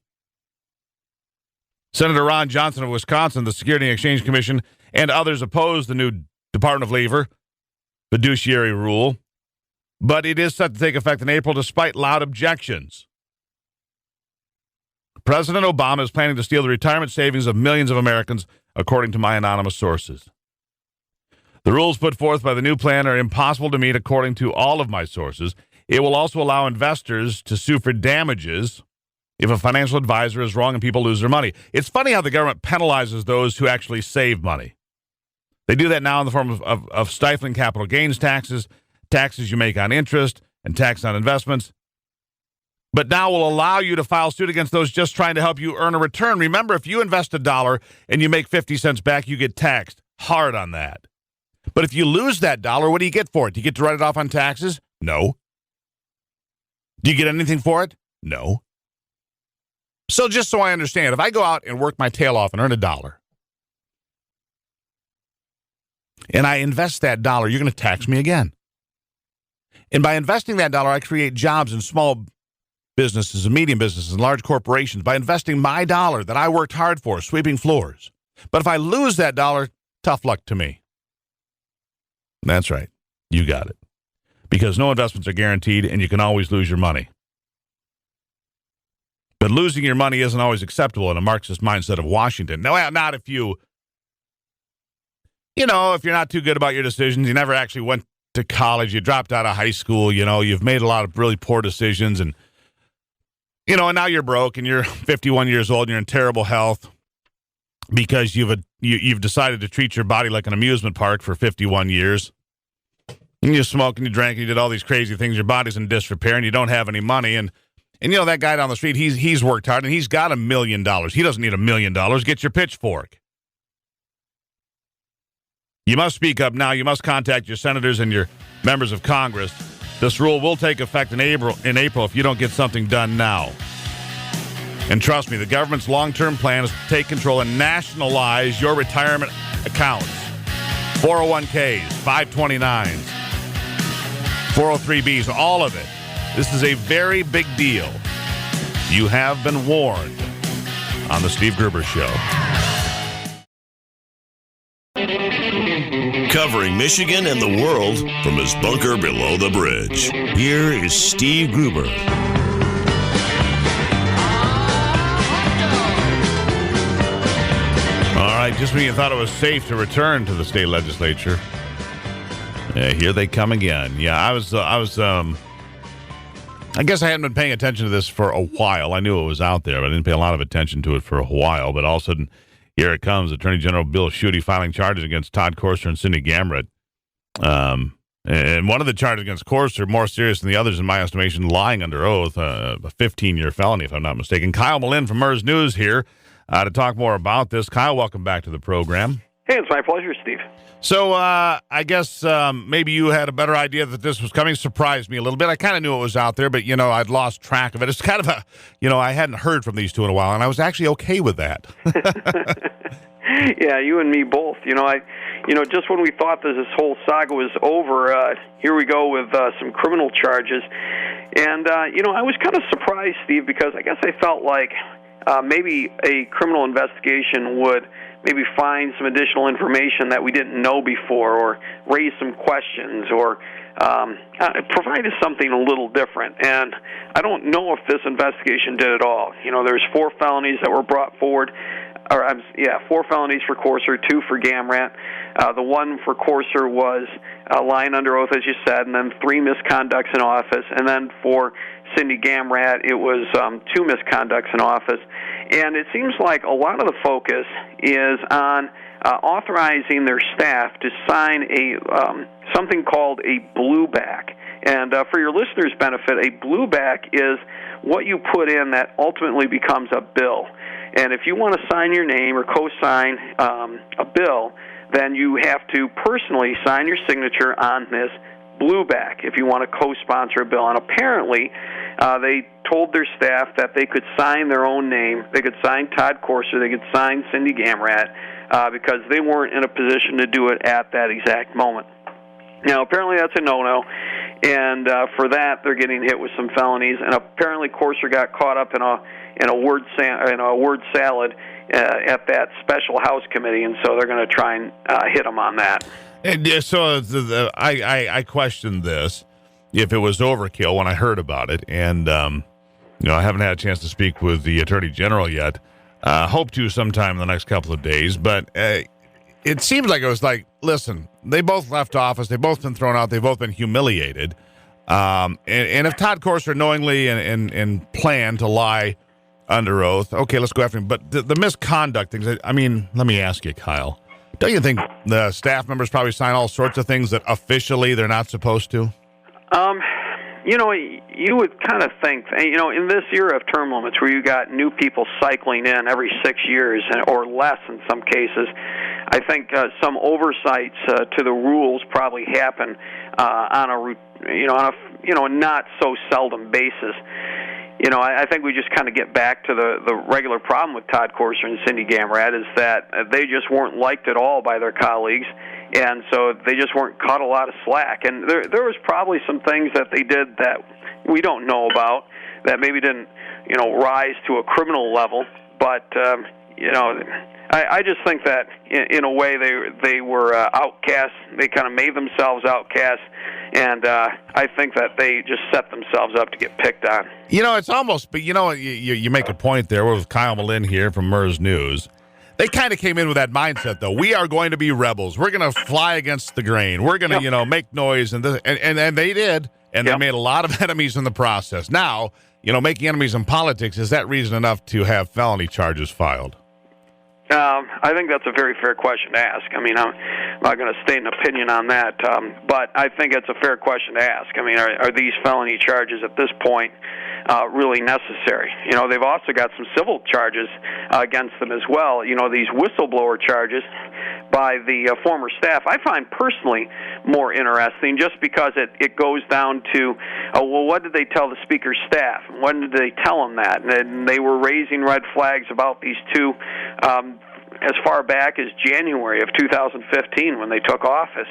Senator Ron Johnson of Wisconsin, the Security and Exchange Commission, and others oppose the new Department of Labor fiduciary rule, but it is set to take effect in April despite loud objections. President Obama is planning to steal the retirement savings of millions of Americans, according to my anonymous sources. The rules put forth by the new plan are impossible to meet, according to all of my sources. It will also allow investors to sue for damages if a financial advisor is wrong and people lose their money. It's funny how the government penalizes those who actually save money. They do that now in the form of stifling capital gains taxes, taxes you make on interest, and tax on investments. but now will allow you to file suit against those just trying to help you earn a return. Remember, if you invest $1 and you make 50 cents back, you get taxed hard on that. But if you lose that $1, what do you get for it? Do you get to write it off on taxes? No. Do you get anything for it? No. So just so I understand, if I go out and work my tail off and earn $1, and I invest that $1, you're going to tax me again. And by investing that $1, I create jobs in small businesses and medium businesses and large corporations by investing my $1 that I worked hard for, sweeping floors. But if I lose that $1, tough luck to me. That's right. You got it. Because no investments are guaranteed, and you can always lose your money. But losing your money isn't always acceptable in a Marxist mindset of Washington. No, not if if you're not too good about your decisions, you never actually went to college, you dropped out of high school, you've made a lot of really poor decisions, and and now you're broke, and you're 51 years old, and you're in terrible health because you've decided to treat your body like an amusement park for 51 years. And you smoked and you drank and you did all these crazy things. Your body's in disrepair and you don't have any money. And that guy down the street, he's worked hard and he's got $1 million. He doesn't need $1 million. Get your pitchfork. You must speak up now. You must contact your senators and your members of Congress. This rule will take effect in April if you don't get something done now. And trust me, the government's long-term plan is to take control and nationalize your retirement accounts. 401ks, 529s, 403bs, all of it. This is a very big deal. You have been warned on the Steve Gruber Show. Covering Michigan and the world from his bunker below the bridge. Here is Steve Gruber. All right, just when you thought it was safe to return to the state legislature, here they come again. Yeah, I guess I hadn't been paying attention to this for a while. I knew it was out there, but I didn't pay a lot of attention to it for a while. But all of a sudden, here it comes. Attorney General Bill Schuette filing charges against Todd Courser and Cindy Gamrat. And one of the charges against Courser, more serious than the others, in my estimation, lying under oath, a 15-year felony, if I'm not mistaken. Kyle Malin from MERS News here to talk more about this. Kyle, welcome back to the program. Hey, it's my pleasure, Steve. So I guess maybe you had a better idea that this was coming. Surprised me a little bit. I kind of knew it was out there, but, I'd lost track of it. It's kind of I hadn't heard from these two in a while, and I was actually okay with that. Yeah, you and me both. Just when we thought that this whole saga was over, here we go with some criminal charges. And, I was kind of surprised, Steve, because I guess I felt like maybe a criminal investigation would maybe find some additional information that we didn't know before, or raise some questions, or provide us something a little different. And I don't know if this investigation did at all. There's 4 felonies that were brought forward. 4 felonies for Courser, 2 for Gamrat. The one for Courser was lying under oath, as you said, and then 3 misconducts in office. And then for Cindy Gamrat, it was 2 misconducts in office. And it seems like a lot of the focus is on authorizing their staff to sign a something called a blueback. And for your listeners' benefit, a blueback is what you put in that ultimately becomes a bill. And if you want to sign your name or co-sign a bill, then you have to personally sign your signature on this blueback if you want to co-sponsor a bill. And apparently, they told their staff that they could sign their own name. They could sign Todd Courser. They could sign Cindy Gamrat because they weren't in a position to do it at that exact moment. Now, apparently that's a no-no, and for that they're getting hit with some felonies. And apparently Courser got caught up in a word salad at that special House committee, and so they're going to try and hit him on that. And so I questioned this, if it was overkill, when I heard about it, and I haven't had a chance to speak with the Attorney General yet. Hope to sometime in the next couple of days, but it seemed like it was like, listen, they both left office, they've both been thrown out, they've both been humiliated, and if Todd Courser knowingly and planned to lie under oath, okay, let's go after him. But the misconduct things, I mean, let me ask you, Kyle, don't you think the staff members probably sign all sorts of things that officially they're not supposed to? you would kind of think, in this era of term limits where you got new people cycling in every 6 years or less in some cases, I think some oversights to the rules probably happen on a not so seldom basis. I think we just kind of get back to the regular problem with Todd Courser and Cindy Gamrat is that they just weren't liked at all by their colleagues, and so they just weren't cut a lot of slack. And there was probably some things that they did that we don't know about that maybe didn't, rise to a criminal level, but I just think that in a way they were outcasts. They kind of made themselves outcasts, and I think that they just set themselves up to get picked on. It's almost, but you make a point there with Kyle Malin here from MERS News. They kind of came in with that mindset, though. We are going to be rebels. We're going to fly against the grain. We're going to, make noise, and they did, and they made a lot of enemies in the process. Now, making enemies in politics, is that reason enough to have felony charges filed? I think that's a very fair question to ask. I mean, I'm not going to state an opinion on that, but I think it's a fair question to ask. I mean, are these felony charges at this point really necessary? They've also got some civil charges against them as well. These whistleblower charges by the former staff, I find personally more interesting just because it goes down to, what did they tell the Speaker's staff? When did they tell him that? And they were raising red flags about these two as far back as January of 2015 when they took office.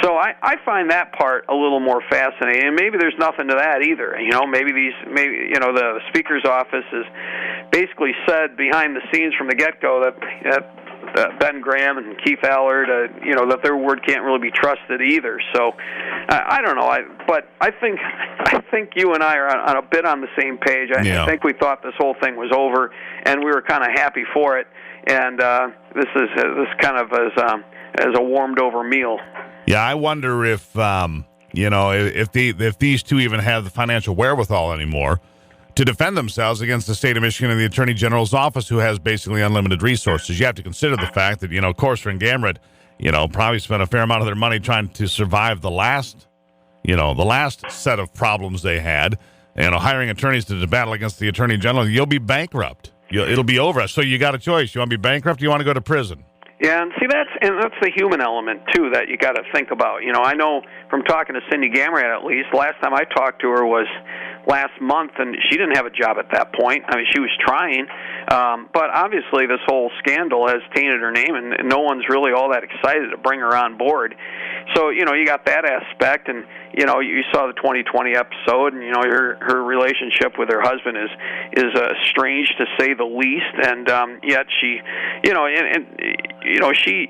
So I find that part a little more fascinating. And maybe there's nothing to that either. Maybe the Speaker's office has basically said behind the scenes from the get-go that Ben Graham and Keith Allard, that their word can't really be trusted either. So I don't know. But I think you and I are on a bit on the same page. I think we thought this whole thing was over, and we were kind of happy for it. And this kind of as a warmed over meal. Yeah, I wonder if if these two even have the financial wherewithal anymore to defend themselves against the state of Michigan and the Attorney General's office, who has basically unlimited resources. You have to consider the fact that Courser and Gamrat, probably spent a fair amount of their money trying to survive the last set of problems they had. Hiring attorneys to battle against the Attorney General, you'll be bankrupt. It'll be over. So you got a choice. You want to be bankrupt or you want to go to prison? Yeah, and see, that's the human element, too, that you got to think about. I know from talking to Cindy Gamrat, at least, last time I talked to her was last month, and she didn't have a job at that point. I mean, she was trying, but obviously this whole scandal has tainted her name, and no one's really all that excited to bring her on board. So, you got that aspect, and, you saw the 2020 episode, and, her relationship with her husband is strange, to say the least, and yet she,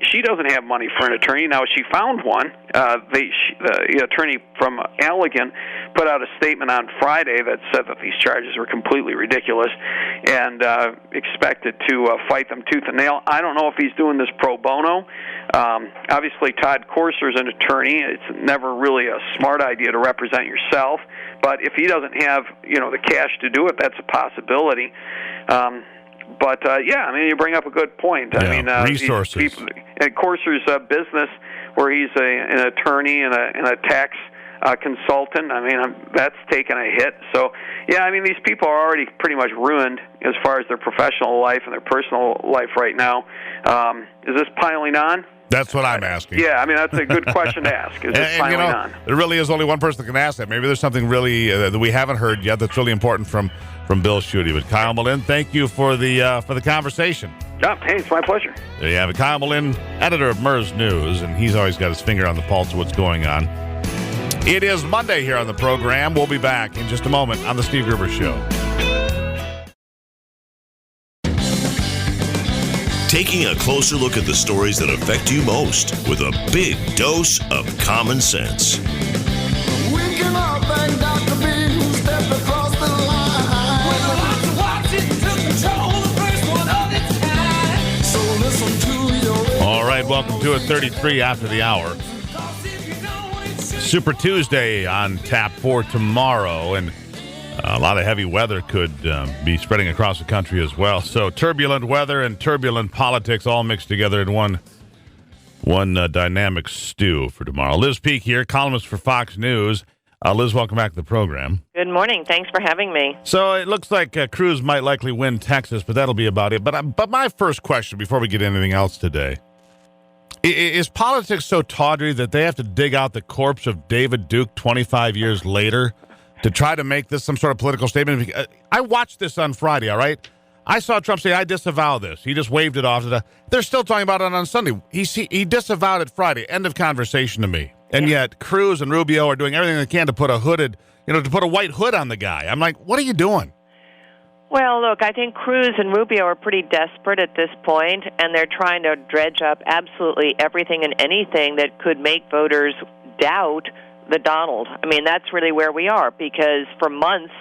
she doesn't have money for an attorney. Now, she found one. The attorney from Allegan put out a statement on Friday that said that these charges were completely ridiculous and expected to fight them tooth and nail. I don't know if he's doing this pro bono. Obviously, Todd Courser's an attorney. It's never really a smart idea to represent yourself, but if he doesn't have the cash to do it, that's a possibility. But you bring up a good point. Yeah, I mean, resources. And Courser's business, where he's an attorney and a tax consultant. I mean, that's taken a hit. So, these people are already pretty much ruined as far as their professional life and their personal life right now. Is this piling on? That's what I'm asking. Yeah, that's a good question to ask. Is this piling on? There really is only one person that can ask that. Maybe there's something really that we haven't heard yet that's really important from Bill Schuette. But Kyle Malin, thank you for the conversation. Yeah, hey, it's my pleasure. There you have it. Kyle Malin, editor of MERS News, and he's always got his finger on the pulse of what's going on. It is Monday here on the program. We'll be back in just a moment on The Steve Gruber Show. Taking a closer look at the stories that affect you most with a big dose of common sense. Waking up and got to be who stepped across the line. When the lights watch it took control, the first one of its kind. So listen to your... All right, welcome to it. 33 after the hour. Super Tuesday on tap for tomorrow, and a lot of heavy weather could be spreading across the country as well. So turbulent weather and turbulent politics all mixed together in one dynamic stew for tomorrow. Liz Peek here, columnist for Fox News. Liz, welcome back to the program. Good morning. Thanks for having me. So it looks like Cruz might likely win Texas, but that'll be about it. But my first question, before we get anything else today, is politics so tawdry that they have to dig out the corpse of David Duke 25 years later to try to make this some sort of political statement? I watched this on Friday, all right? I saw Trump say, I disavow this. He just waved it off. They're still talking about it on Sunday. He disavowed it Friday. End of conversation to me. And yet Cruz and Rubio are doing everything they can to put a white hood on the guy. I'm like, what are you doing? Well, look, I think Cruz and Rubio are pretty desperate at this point, and they're trying to dredge up absolutely everything and anything that could make voters doubt the Donald. I mean, that's really where we are, because for months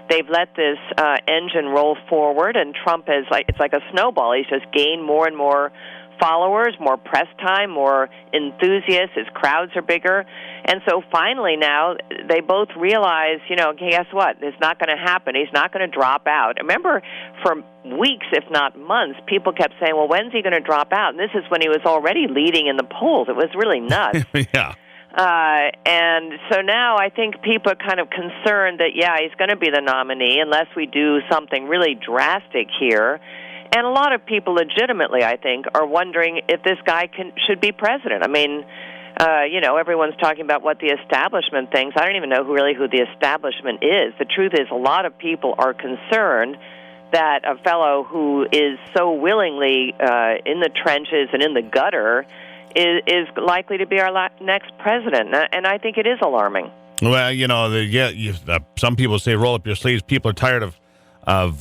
they've let this engine roll forward, and Trump is it's like a snowball. He's just gained more and more followers, more press time, more enthusiasts. His crowds are bigger. And so finally now they both realize, okay, guess what? It's not going to happen. He's not going to drop out. Remember, for weeks, if not months, people kept saying, well, when's he going to drop out? And this is when he was already leading in the polls. It was really nuts. Yeah. And so now I think people are kind of concerned that, he's going to be the nominee unless we do something really drastic here. And a lot of people legitimately, I think, are wondering if this guy should be president. I mean, everyone's talking about what the establishment thinks. I don't even know who the establishment is. The truth is, a lot of people are concerned that a fellow who is so willingly in the trenches and in the gutter is likely to be our next president. And I think it is alarming. Well, some people say roll up your sleeves. People are tired of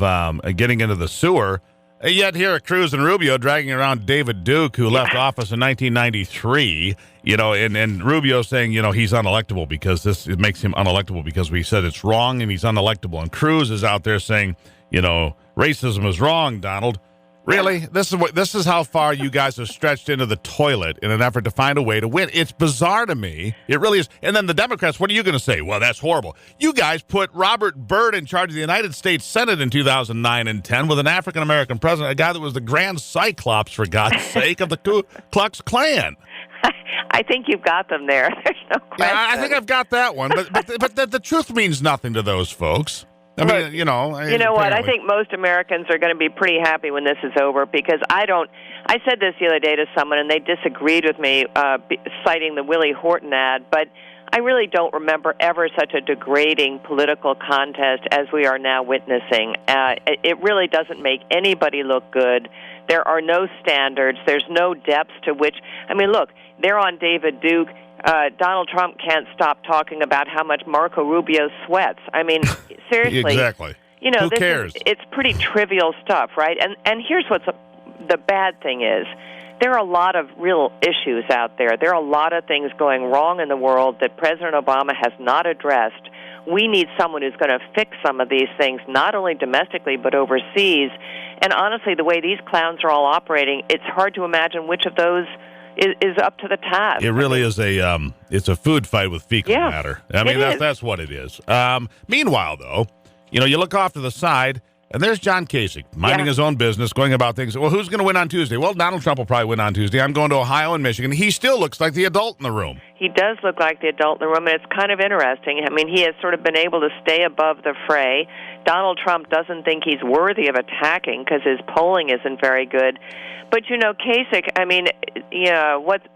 getting into the sewer. Yet here are Cruz and Rubio dragging around David Duke, who left office in 1993, and Rubio saying, he's unelectable because it makes him unelectable because we said it's wrong and he's unelectable. And Cruz is out there saying, racism is wrong, Donald. Really? This is how far you guys have stretched into the toilet in an effort to find a way to win. It's bizarre to me. It really is. And then the Democrats, what are you going to say? Well, that's horrible. You guys put Robert Byrd in charge of the United States Senate in 2009 and 10 with an African-American president, a guy that was the Grand Cyclops, for God's sake, of the Ku Klux Klan. I think you've got them there. There's no question. Yeah, I think I've got that one. But the truth means nothing to those folks. I mean, you know what? I think most Americans are going to be pretty happy when this is over, because I said this the other day to someone, and they disagreed with me, citing the Willie Horton ad, but I really don't remember ever such a degrading political contest as we are now witnessing. It really doesn't make anybody look good. There are no standards. There's no depths to which, look, they're on David Duke. Donald Trump can't stop talking about how much Marco Rubio sweats. I mean, seriously. Exactly. Who cares? It's pretty trivial stuff, right? And here's what's the bad thing is. There are a lot of real issues out there. There are a lot of things going wrong in the world that President Obama has not addressed. We need someone who's going to fix some of these things, not only domestically but overseas. And honestly, the way these clowns are all operating, it's hard to imagine which of those is up to the task. It really is it's a food fight with fecal matter. I mean, that's what it is. Meanwhile, though, you look off to the side, and there's John Kasich minding his own business, going about things. Well, who's going to win on Tuesday? Well, Donald Trump will probably win on Tuesday. I'm going to Ohio and Michigan. He still looks like the adult in the room. He does look like the adult in the room, and it's kind of interesting. I mean, he has sort of been able to stay above the fray. Donald Trump doesn't think he's worthy of attacking because his polling isn't very good. But, Kasich,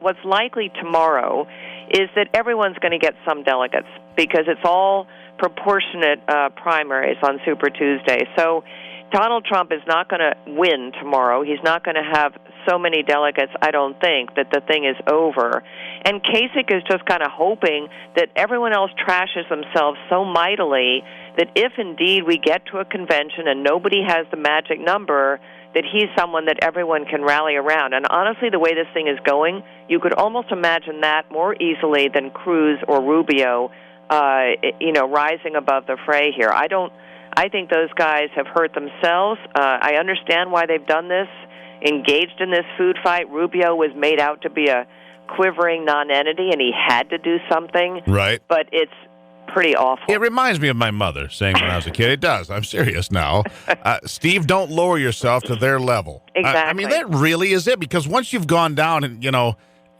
what's likely tomorrow is that everyone's going to get some delegates because it's all proportionate primaries on Super Tuesday. So Donald Trump is not going to win tomorrow. He's not going to have so many delegates, I don't think, that the thing is over. And Kasich is just kind of hoping that everyone else trashes themselves so mightily that if indeed we get to a convention and nobody has the magic number, that he's someone that everyone can rally around. And honestly, the way this thing is going, you could almost imagine that more easily than Cruz or Rubio, rising above the fray here. I think those guys have hurt themselves. I understand why they've done this, engaged in this food fight. Rubio was made out to be a quivering nonentity, and he had to do something. Right. But it's pretty awful. It reminds me of my mother saying when I was a kid. It does. I'm serious now. Steve, don't lower yourself to their level. Exactly. I mean, that really is it, because once you've gone down and,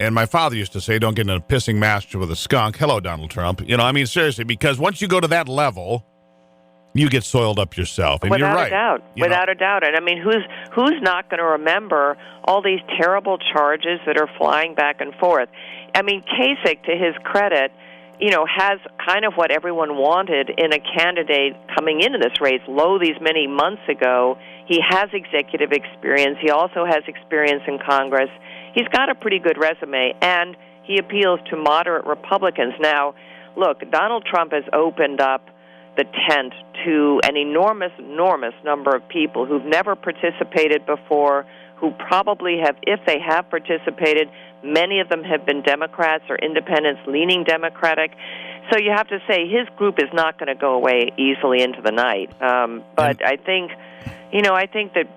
And my father used to say, don't get in a pissing match with a skunk. Hello, Donald Trump. Seriously, because once you go to that level, you get soiled up yourself. And Without you're right. a doubt. Without a doubt. And I mean, who's not going to remember all these terrible charges that are flying back and forth? I mean, Kasich, to his credit, has kind of what everyone wanted in a candidate coming into this race. Lo, these many months ago, he has executive experience. He also has experience in Congress. He's got a pretty good resume, and he appeals to moderate Republicans. Now, look, Donald Trump has opened up the tent to an enormous number of people who've never participated before, who probably have, if they have participated, many of them have been Democrats or independents leaning Democratic. So you have to say his group is not going to go away easily into the night. But I think, that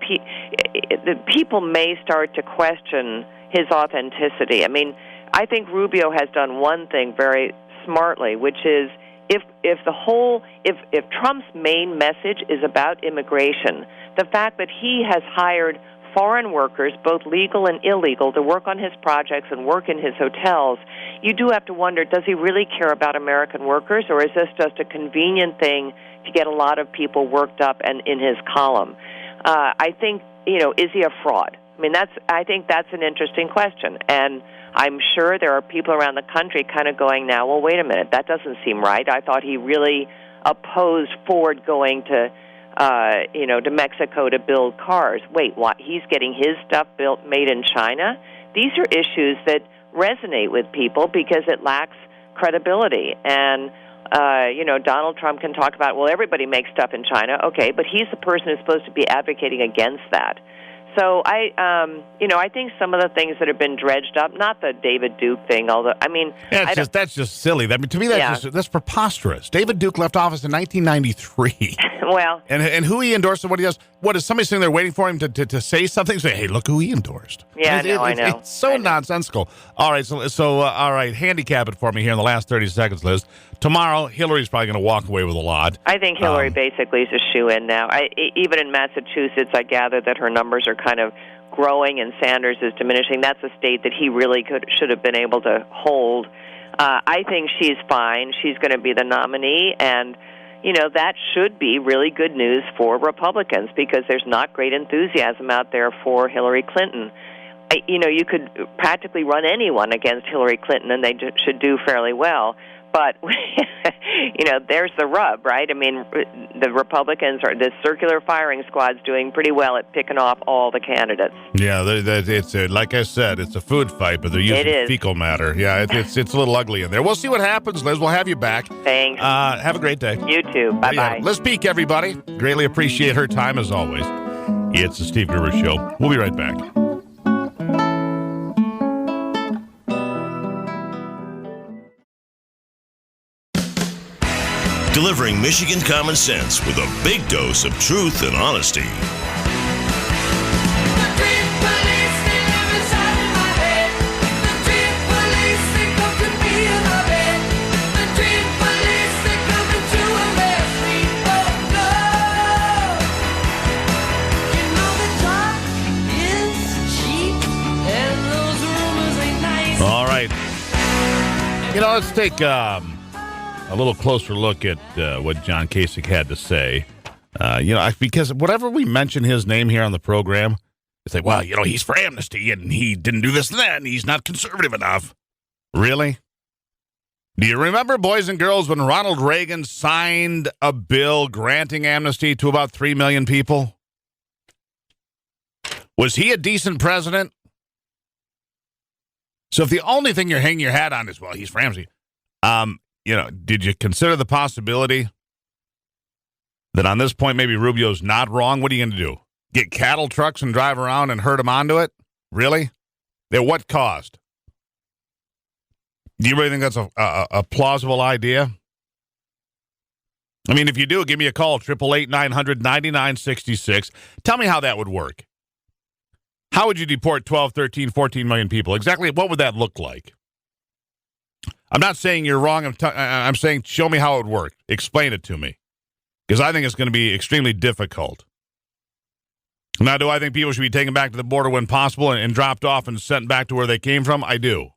people may start to question his authenticity. I mean, I think Rubio has done one thing very smartly, which is if Trump's main message is about immigration, the fact that he has hired foreign workers, both legal and illegal, to work on his projects and work in his hotels, you do have to wonder, does he really care about American workers, or is this just a convenient thing to get a lot of people worked up and in his column? I think, is he a fraud? I mean, I think that's an interesting question, and I'm sure there are people around the country kind of going now, well, wait a minute, that doesn't seem right. I thought he really opposed Ford going to Mexico to build cars. Wait, what? He's getting his stuff made in China? These are issues that resonate with people because it lacks credibility. And, Donald Trump can talk about, well, everybody makes stuff in China. Okay, but he's the person who's supposed to be advocating against that. So I think some of the things that have been dredged up, not the David Duke thing, although that's just silly. I mean, to me, that's preposterous. David Duke left office in 1993. Well, and who he endorsed and what he does. What is somebody sitting there waiting for him to say something? Say, hey, look who he endorsed. Yeah, I know. It's so nonsensical. All right, all right, handicap it for me here in the last 30 seconds, Liz. Tomorrow, Hillary's probably going to walk away with a lot. I think Hillary basically is a shoe-in now. Even in Massachusetts, I gather that her numbers are kind of growing and Sanders is diminishing. That's a state that he really should have been able to hold. I think she's fine. She's going to be the nominee, and that should be really good news for Republicans because there's not great enthusiasm out there for Hillary Clinton. You could practically run anyone against Hillary Clinton, and they should do fairly well. But, there's the rub, right? I mean, the Republicans the circular firing squad's doing pretty well at picking off all the candidates. Yeah, it's like I said, it's a food fight, but they're using fecal matter. Yeah, it's a little ugly in there. We'll see what happens, Liz. We'll have you back. Thanks. Have a great day. You too. Bye-bye. Liz Peek, everybody. Greatly appreciate her time, as always. It's the Steve Gruber Show. We'll be right back. Delivering Michigan common sense with a big dose of truth and honesty. All right. Let's take a little closer look at what John Kasich had to say. Because whatever we mention his name here on the program, it's like, well, he's for amnesty and he didn't do this and that and he's not conservative enough. Really? Do you remember, boys and girls, when Ronald Reagan signed a bill granting amnesty to about 3 million people? Was he a decent president? So if the only thing you're hanging your hat on is, well, he's for amnesty, did you consider the possibility that on this point maybe Rubio's not wrong? What are you going to do? Get cattle trucks and drive around and herd them onto it? Really? At what cost? Do you really think that's a plausible idea? I mean, if you do, give me a call, 888-900-9966. Tell me how that would work. How would you deport 12, 13, 14 million people? Exactly what would that look like? I'm not saying you're wrong. I'm saying show me how it would work. Explain it to me. Because I think it's going to be extremely difficult. Now, do I think people should be taken back to the border when possible and dropped off and sent back to where they came from? I do.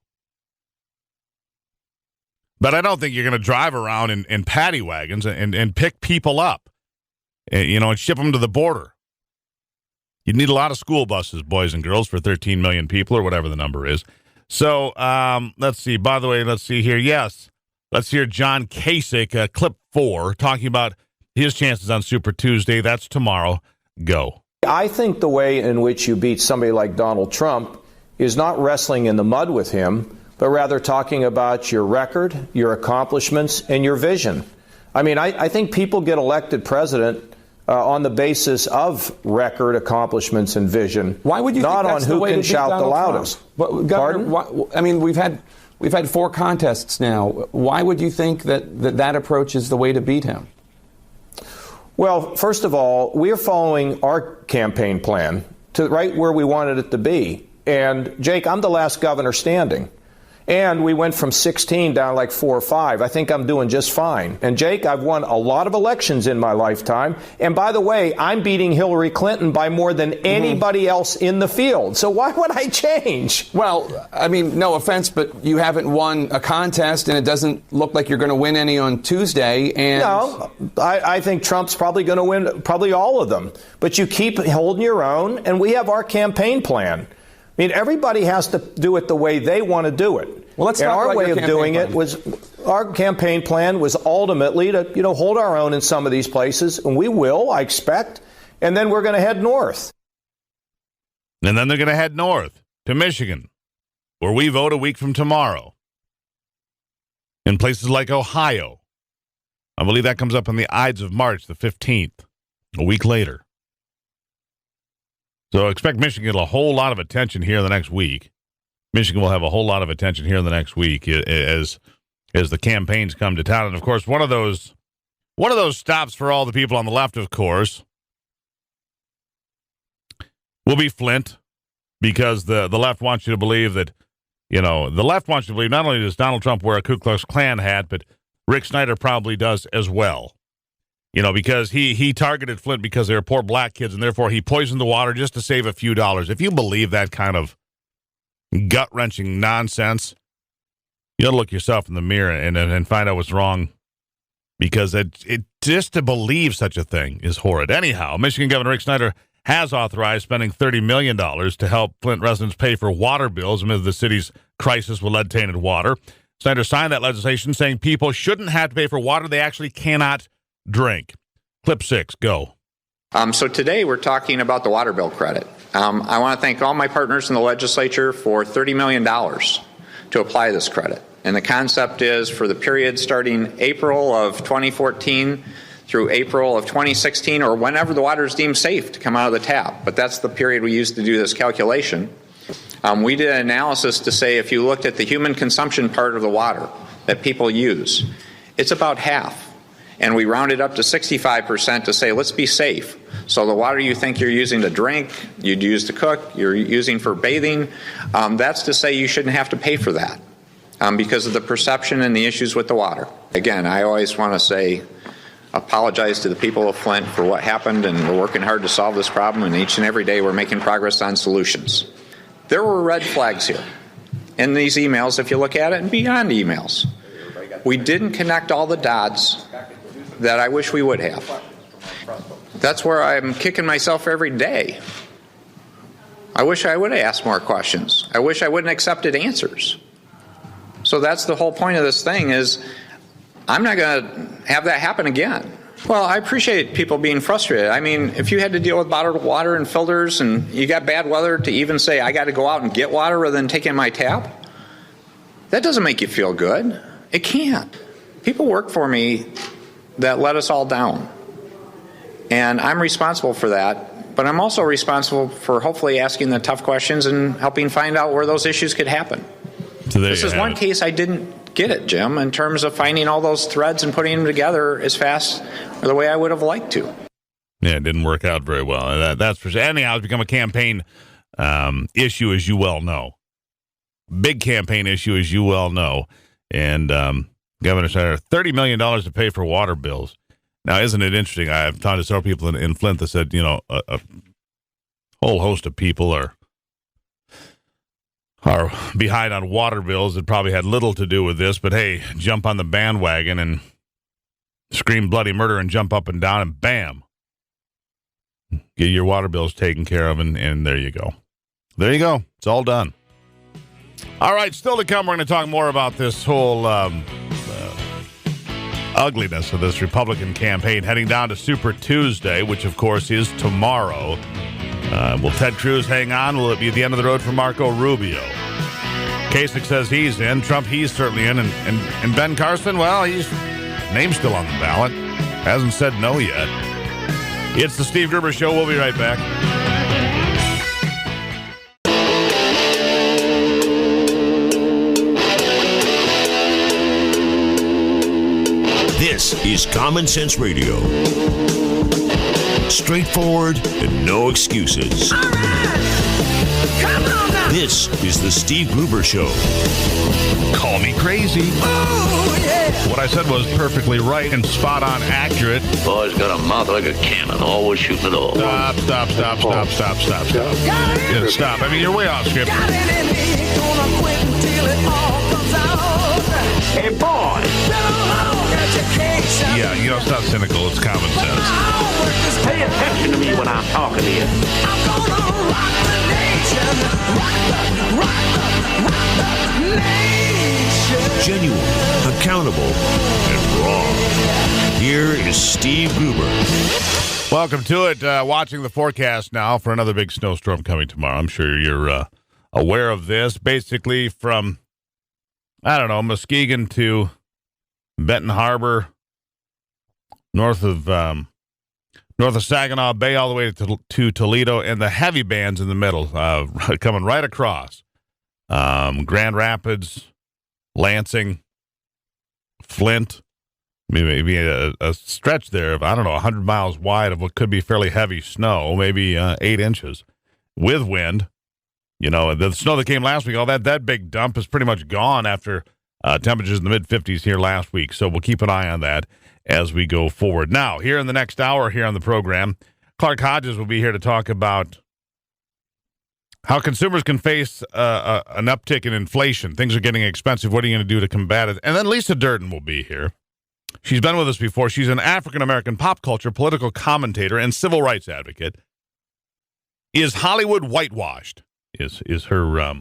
But I don't think you're going to drive around in paddy wagons and pick people up, and ship them to the border. You need a lot of school buses, boys and girls, for 13 million people or whatever the number is. So let's see. By the way, let's see here. Yes, let's hear John Kasich, clip 4, talking about his chances on Super Tuesday. That's tomorrow. Go. I think the way in which you beat somebody like Donald Trump is not wrestling in the mud with him, but rather talking about your record, your accomplishments, and your vision. I mean, I think people get elected president on the basis of record, accomplishments, and vision. Why would you not think that's on the who way can to beat shout Donald the loudest? Trump? Governor, I mean, we've had 4 contests now. Why would you think that approach is the way to beat him? Well, first of all, we're following our campaign plan to right where we wanted it to be. And Jake, I'm the last governor standing. And we went from 16 down like 4 or 5. I think I'm doing just fine. And Jake, I've won a lot of elections in my lifetime. And by the way, I'm beating Hillary Clinton by more than anybody else in the field. So why would I change? Well, I mean, no offense, but you haven't won a contest, and it doesn't look like you're going to win any on Tuesday. And no, I think Trump's probably going to win probably all of them. But you keep holding your own, and we have our campaign plan. I mean, everybody has to do it the way they want to do it. Well, let's and talk our about way your of doing campaign it was our campaign plan was ultimately to hold our own in some of these places, and we will, I expect, and then we're going to head north. And then they're going to head north to Michigan, where we vote a week from tomorrow. In places like Ohio, I believe that comes up on the Ides of March, the 15th, a week later. So expect Michigan to get a whole lot of attention here in the next week. Michigan will have a whole lot of attention here in the next week as the campaigns come to town. And, of course, one of those stops for all the people on the left, of course, will be Flint, because the left wants you to believe that, the left wants you to believe not only does Donald Trump wear a Ku Klux Klan hat, but Rick Snyder probably does as well. Because he targeted Flint because they were poor black kids, and therefore he poisoned the water just to save a few dollars. If you believe that kind of gut-wrenching nonsense, you ought to look yourself in the mirror and find out what's wrong, because it just to believe such a thing is horrid. Anyhow, Michigan Governor Rick Snyder has authorized spending $30 million to help Flint residents pay for water bills amid the city's crisis with lead-tainted water. Snyder signed that legislation saying people shouldn't have to pay for water they actually cannot drink. Clip 6, go. So today we're talking about the water bill credit. I want to thank all my partners in the legislature for $30 million to apply this credit. And the concept is for the period starting April of 2014 through April of 2016, or whenever the water is deemed safe to come out of the tap. But that's the period we used to do this calculation. We did an analysis to say if you looked at the human consumption part of the water that people use, it's about half. And we rounded up to 65% to say, let's be safe. So the water you think you're using to drink, you'd use to cook, you're using for bathing, that's to say you shouldn't have to pay for that because of the perception and the issues with the water. Again, I always want to say, apologize to the people of Flint for what happened, and we're working hard to solve this problem, and each and every day we're making progress on solutions. There were red flags here in these emails, if you look at it, and beyond emails. We didn't connect all the dots that I wish we would have. That's where I'm kicking myself every day. I wish I would have asked more questions. I wish I wouldn't have accepted answers. So that's the whole point of this thing is I'm not going to have that happen again. Well, I appreciate people being frustrated. I mean, if you had to deal with bottled water and filters and you got bad weather to even say I got to go out and get water rather than take in my tap, that doesn't make you feel good. It can't. People work for me that let us all down. And I'm responsible for that, but I'm also responsible for hopefully asking the tough questions and helping find out where those issues could happen. So this is one case I didn't get it, Jim, in terms of finding all those threads and putting them together as fast or the way I would have liked to. Yeah, it didn't work out very well. That's for sure. Anyhow, it's become a campaign issue, as you well know. Big campaign issue, as you well know. And Governor Snyder, $30 million to pay for water bills. Now, isn't it interesting? I've talked to several people in Flint that said, a whole host of people are are behind on water bills. It probably had little to do with this, but hey, jump on the bandwagon and scream bloody murder and jump up and down and bam, get your water bills taken care of, and there you go. There you go. It's all done. All right, still to come, we're going to talk more about this whole ugliness of this Republican campaign heading down to Super Tuesday, which, of course, is tomorrow. Will Ted Cruz hang on? Will it be at the end of the road for Marco Rubio? Kasich says he's in. Trump, he's certainly in. And Ben Carson, well, his name's still on the ballot. Hasn't said no yet. It's the Steve Gruber Show. We'll be right back. This is Common Sense Radio. Straightforward and no excuses. All right. Come on now. This is the Steve Gruber Show. Call me crazy. Oh, yeah. What I said was perfectly right and spot on accurate. Boy's got a mouth like a cannon, always shooting it all. Stop. Yeah, stop. I mean, you're way off script. Got it in me, gonna quit until it all comes out. Hey, boy. Been a long education. Yeah, it's not cynical. It's common sense. Pay attention to me when I'm talking to you. I'm gonna rock the nation. Rock the nation. Genuine, accountable, and raw. Here is Steve Gruber. Welcome to it. Watching the forecast now for another big snowstorm coming tomorrow. I'm sure you're aware of this. Basically from, Muskegon to Benton Harbor, north of Saginaw Bay, all the way to Toledo, and the heavy bands in the middle, coming right across. Grand Rapids, Lansing, Flint, maybe a stretch there of, 100 miles wide of what could be fairly heavy snow, maybe 8 inches with wind. The snow that came last week, all that big dump is pretty much gone after temperatures in the mid-50s here last week. So we'll keep an eye on that as we go forward. Now, here in the next hour here on the program, Clark Hodges will be here to talk about how consumers can face an uptick in inflation. Things are getting expensive. What are you going to do to combat it? And then Lisa Durden will be here. She's been with us before. She's an African-American pop culture, political commentator, and civil rights advocate. Is Hollywood whitewashed? Is her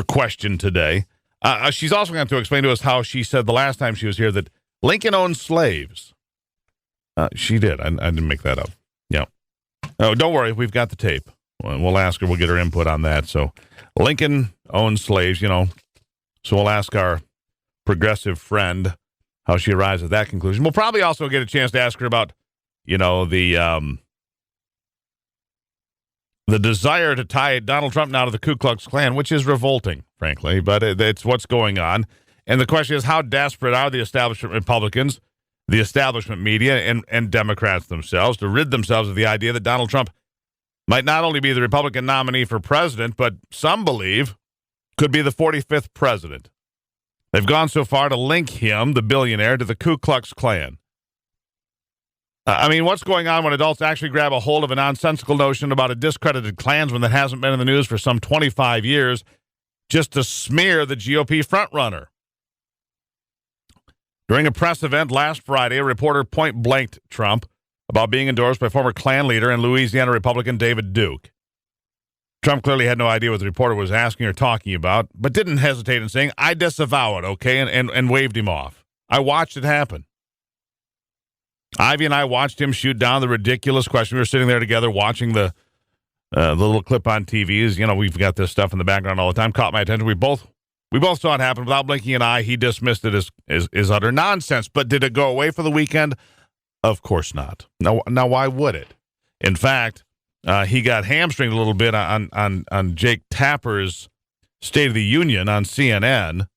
question today. She's also going to have to explain to us how she said the last time she was here that Lincoln owned slaves. She did. I didn't make that up. Yeah. Oh, don't worry. We've got the tape. We'll ask her. We'll get her input on that. So Lincoln owned slaves, So we'll ask our progressive friend how she arrives at that conclusion. We'll probably also get a chance to ask her about, the desire to tie Donald Trump now to the Ku Klux Klan, which is revolting, frankly, but it's what's going on. And the question is, how desperate are the establishment Republicans, the establishment media, and Democrats themselves to rid themselves of the idea that Donald Trump might not only be the Republican nominee for president, but some believe could be the 45th president. They've gone so far to link him, the billionaire, to the Ku Klux Klan. What's going on when adults actually grab a hold of a nonsensical notion about a discredited Klansman that hasn't been in the news for some 25 years just to smear the GOP frontrunner? During a press event last Friday, a reporter point-blanked Trump about being endorsed by former Klan leader and Louisiana Republican David Duke. Trump clearly had no idea what the reporter was asking or talking about, but didn't hesitate in saying, I disavow it, okay, and waved him off. I watched it happen. Ivy and I watched him shoot down the ridiculous question. We were sitting there together watching the little clip on TVs. We've got this stuff in the background all the time. Caught my attention. We both saw it happen without blinking an eye. He dismissed it as utter nonsense. But did it go away for the weekend? Of course not. Now why would it? In fact, he got hamstringed a little bit on Jake Tapper's State of the Union on CNN.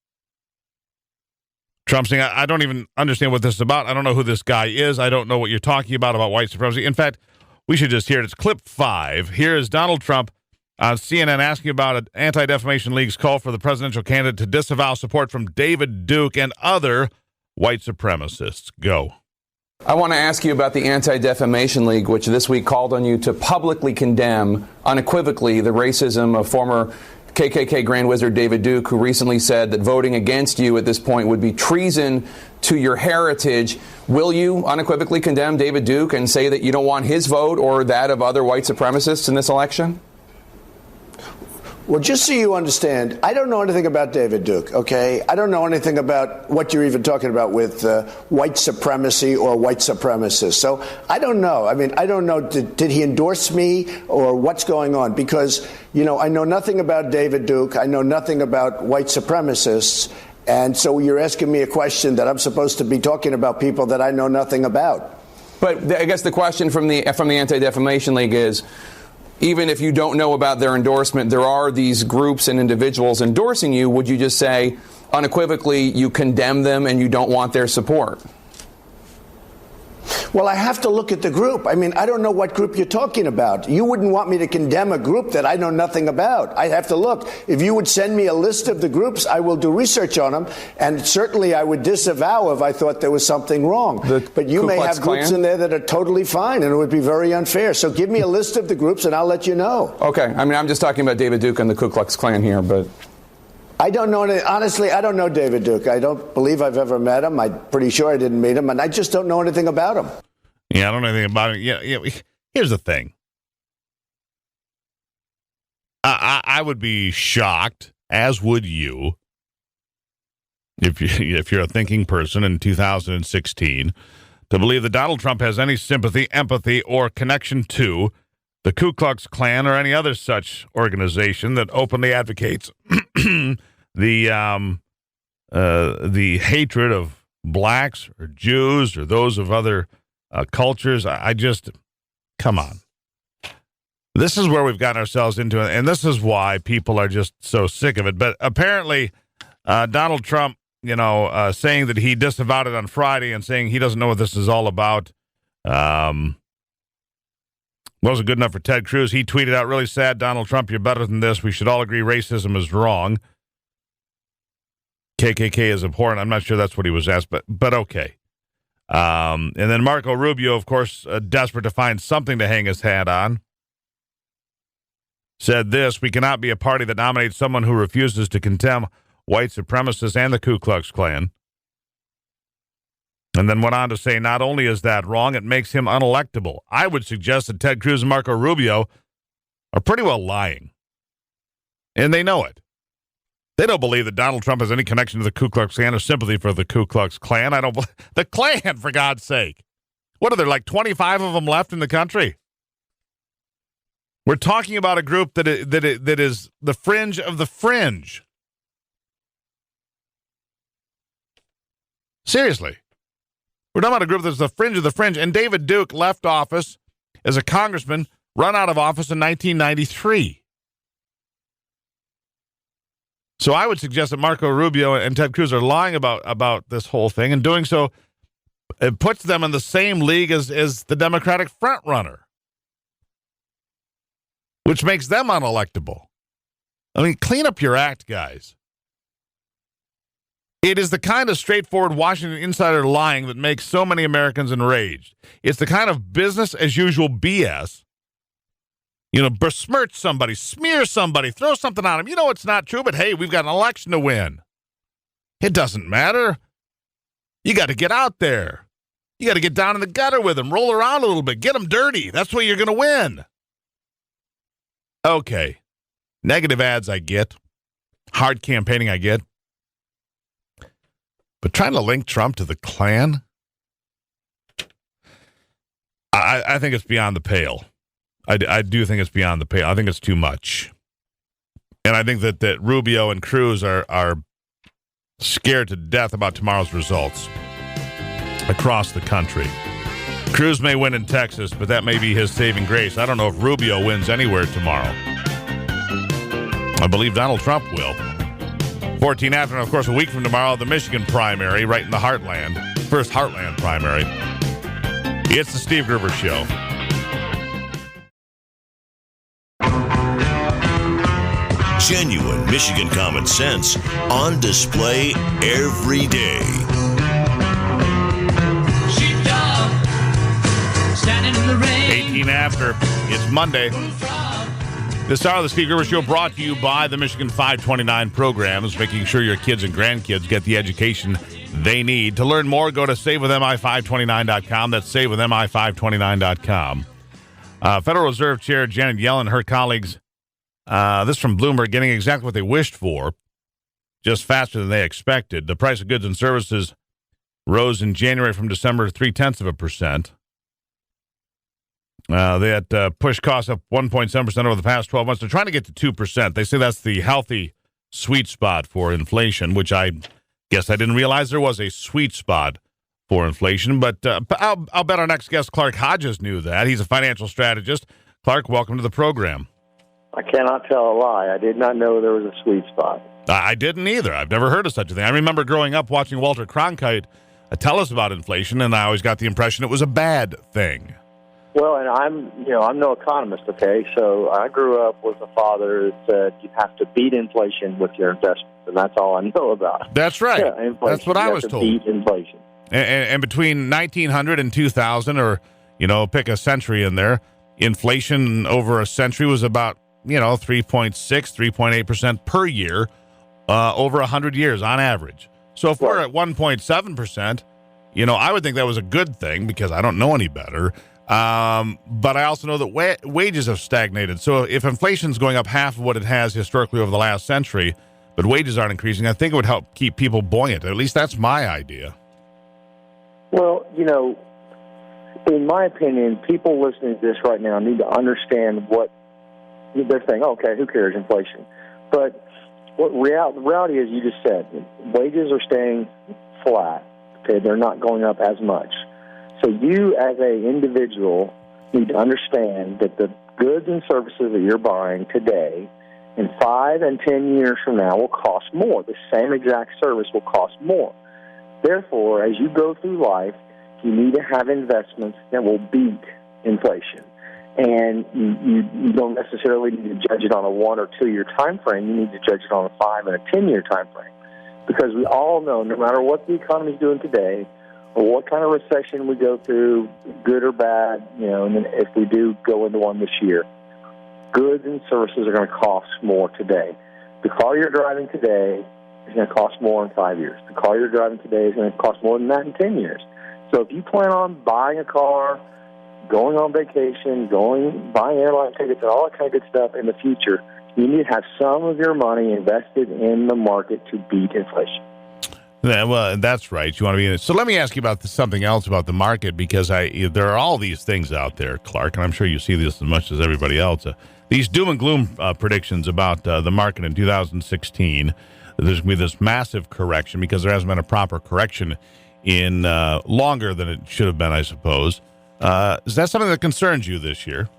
Trump saying, I don't even understand what this is about. I don't know who this guy is. I don't know what you're talking about white supremacy. In fact, we should just hear it. It's clip 5. Here is Donald Trump on CNN asking about an Anti-Defamation League's call for the presidential candidate to disavow support from David Duke and other white supremacists. Go. I want to ask you about the Anti-Defamation League, which this week called on you to publicly condemn unequivocally the racism of former KKK Grand Wizard David Duke, who recently said that voting against you at this point would be treason to your heritage. Will you unequivocally condemn David Duke and say that you don't want his vote or that of other white supremacists in this election? Well, just so you understand, I don't know anything about David Duke, okay? I don't know anything about what you're even talking about with white supremacy or white supremacists. So I don't know. I mean, I don't know, did he endorse me or what's going on? Because, you know, I know nothing about David Duke. I know nothing about white supremacists. And so you're asking me a question that I'm supposed to be talking about people that I know nothing about. But I guess the question from the Anti-Defamation League is, even if you don't know about their endorsement, there are these groups and individuals endorsing you. Would you just say unequivocally you condemn them and you don't want their support? Well, I have to look at the group. I mean, I don't know what group you're talking about. You wouldn't want me to condemn a group that I know nothing about. I have to look. If you would send me a list of the groups, I will do research on them, and certainly I would disavow if I thought there was something wrong. But you may have groups in there that are totally fine, and it would be very unfair. So give me a list of the groups, and I'll let you know. Okay. I mean, I'm just talking about David Duke and the Ku Klux Klan here, but... I don't know. Honestly, I don't know David Duke. I don't believe I've ever met him. I'm pretty sure I didn't meet him, and I just don't know anything about him. Yeah, I don't know anything about him. Yeah. Here's the thing. I would be shocked, as would you, if you're a thinking person in 2016, to believe that Donald Trump has any sympathy, empathy, or connection to the Ku Klux Klan or any other such organization that openly advocates the hatred of blacks or Jews or those of other cultures. I just, come on. This is where we've gotten ourselves into, and this is why people are just so sick of it. But apparently, Donald Trump, saying that he disavowed it on Friday and saying he doesn't know what this is all about, wasn't good enough for Ted Cruz. He tweeted out, "Really sad, Donald Trump, you're better than this. We should all agree racism is wrong. KKK is abhorrent." I'm not sure that's what he was asked, but okay. And then Marco Rubio, of course, desperate to find something to hang his hat on, said this: "We cannot be a party that nominates someone who refuses to condemn white supremacists and the Ku Klux Klan." And then went on to say, not only is that wrong, it makes him unelectable. I would suggest that Ted Cruz and Marco Rubio are pretty well lying. And they know it. They don't believe that Donald Trump has any connection to the Ku Klux Klan or sympathy for the Ku Klux Klan. The Klan, for God's sake. What are there, like 25 of them left in the country? We're talking about a group that is the fringe of the fringe. Seriously. We're talking about a group that's the fringe of the fringe. And David Duke left office as a congressman, run out of office in 1993. So I would suggest that Marco Rubio and Ted Cruz are lying about this whole thing, and doing so, it puts them in the same league as the Democratic frontrunner, which makes them unelectable. I mean, clean up your act, guys. It is the kind of straightforward Washington insider lying that makes so many Americans enraged. It's the kind of business as usual BS. Besmirch somebody, smear somebody, throw something on them. You know it's not true, but hey, we've got an election to win. It doesn't matter. You got to get out there. You got to get down in the gutter with them, roll around a little bit, get them dirty. That's where you're going to win. Okay. Negative ads I get. Hard campaigning I get. But trying to link Trump to the Klan, I think it's beyond the pale. I do think it's beyond the pale. I think it's too much. And I think that Rubio and Cruz are scared to death about tomorrow's results across the country. Cruz may win in Texas, but that may be his saving grace. I don't know if Rubio wins anywhere tomorrow. I believe Donald Trump will. 14 after, and of course, a week from tomorrow, the Michigan primary, right in the heartland. First heartland primary. It's the Steve Gruber Show. Genuine Michigan common sense on display every day. Sheepdog. after. It's Monday. This hour of the Steve Gruber Show brought to you by the Michigan 529 programs, making sure your kids and grandkids get the education they need. To learn more, go to savewithmi529.com. That's savewithmi529.com. Federal Reserve Chair Janet Yellen and her colleagues, this from Bloomberg, getting exactly what they wished for, just faster than they expected. The price of goods and services rose in January from December 0.3%. They had pushed costs up 1.7% over the past 12 months. They're trying to get to 2%. They say that's the healthy sweet spot for inflation, which I guess I didn't realize there was a sweet spot for inflation. But I'll bet our next guest, Clark Hodges, knew that. He's a financial strategist. Clark, welcome to the program. I cannot tell a lie. I did not know there was a sweet spot. I didn't either. I've never heard of such a thing. I remember growing up watching Walter Cronkite tell us about inflation, and I always got the impression it was a bad thing. Well, and I'm no economist, okay? So I grew up with a father that said you have to beat inflation with your investments, and that's all I know about. That's right. Yeah, inflation. That's what you I have was to told. Beat inflation. And between 1900 and 2000, or, pick a century in there, inflation over a century was about, 3.6, 3.8% per year over 100 years on average. So if we're at 1.7%, I would think that was a good thing because I don't know any better. But I also know that wages have stagnated. So if inflation's going up half of what it has historically over the last century, but wages aren't increasing, I think it would help keep people buoyant. At least that's my idea. Well, in my opinion, people listening to this right now need to understand what they're saying. Okay, who cares, inflation? But the reality is, you just said, wages are staying flat. Okay, they're not going up as much. So you, as an individual, need to understand that the goods and services that you're buying today, in 5 and 10 years from now, will cost more. The same exact service will cost more. Therefore, as you go through life, you need to have investments that will beat inflation. And you don't necessarily need to judge it on a 1 or 2 year time frame. You need to judge it on a 5 and a 10 year time frame. Because we all know, no matter what the economy is doing today, or what kind of recession we go through, good or bad, and then if we do go into one this year, goods and services are going to cost more today. The car you're driving today is going to cost more in 5 years. The car you're driving today is going to cost more than that in 10 years. So if you plan on buying a car, going on vacation, buying airline tickets, and all that kind of good stuff in the future, you need to have some of your money invested in the market to beat inflation. Yeah, well, that's right. You want to be in it. So let me ask you about something else about the market, because there are all these things out there, Clark, and I'm sure you see this as much as everybody else. These doom and gloom predictions about the market in 2016. There's going to be this massive correction because there hasn't been a proper correction in longer than it should have been, I suppose. Is that something that concerns you this year?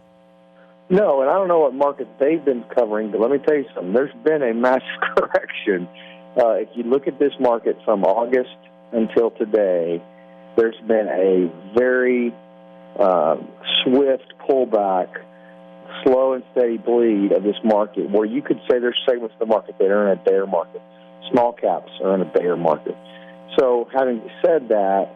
No, and I don't know what market they've been covering, but let me tell you something. There's been a massive correction. If you look at this market from August until today, there's been a very swift pullback, slow and steady bleed of this market, where you could say there's segments of the market that are in a bear market. Small caps are in a bear market. So having said that,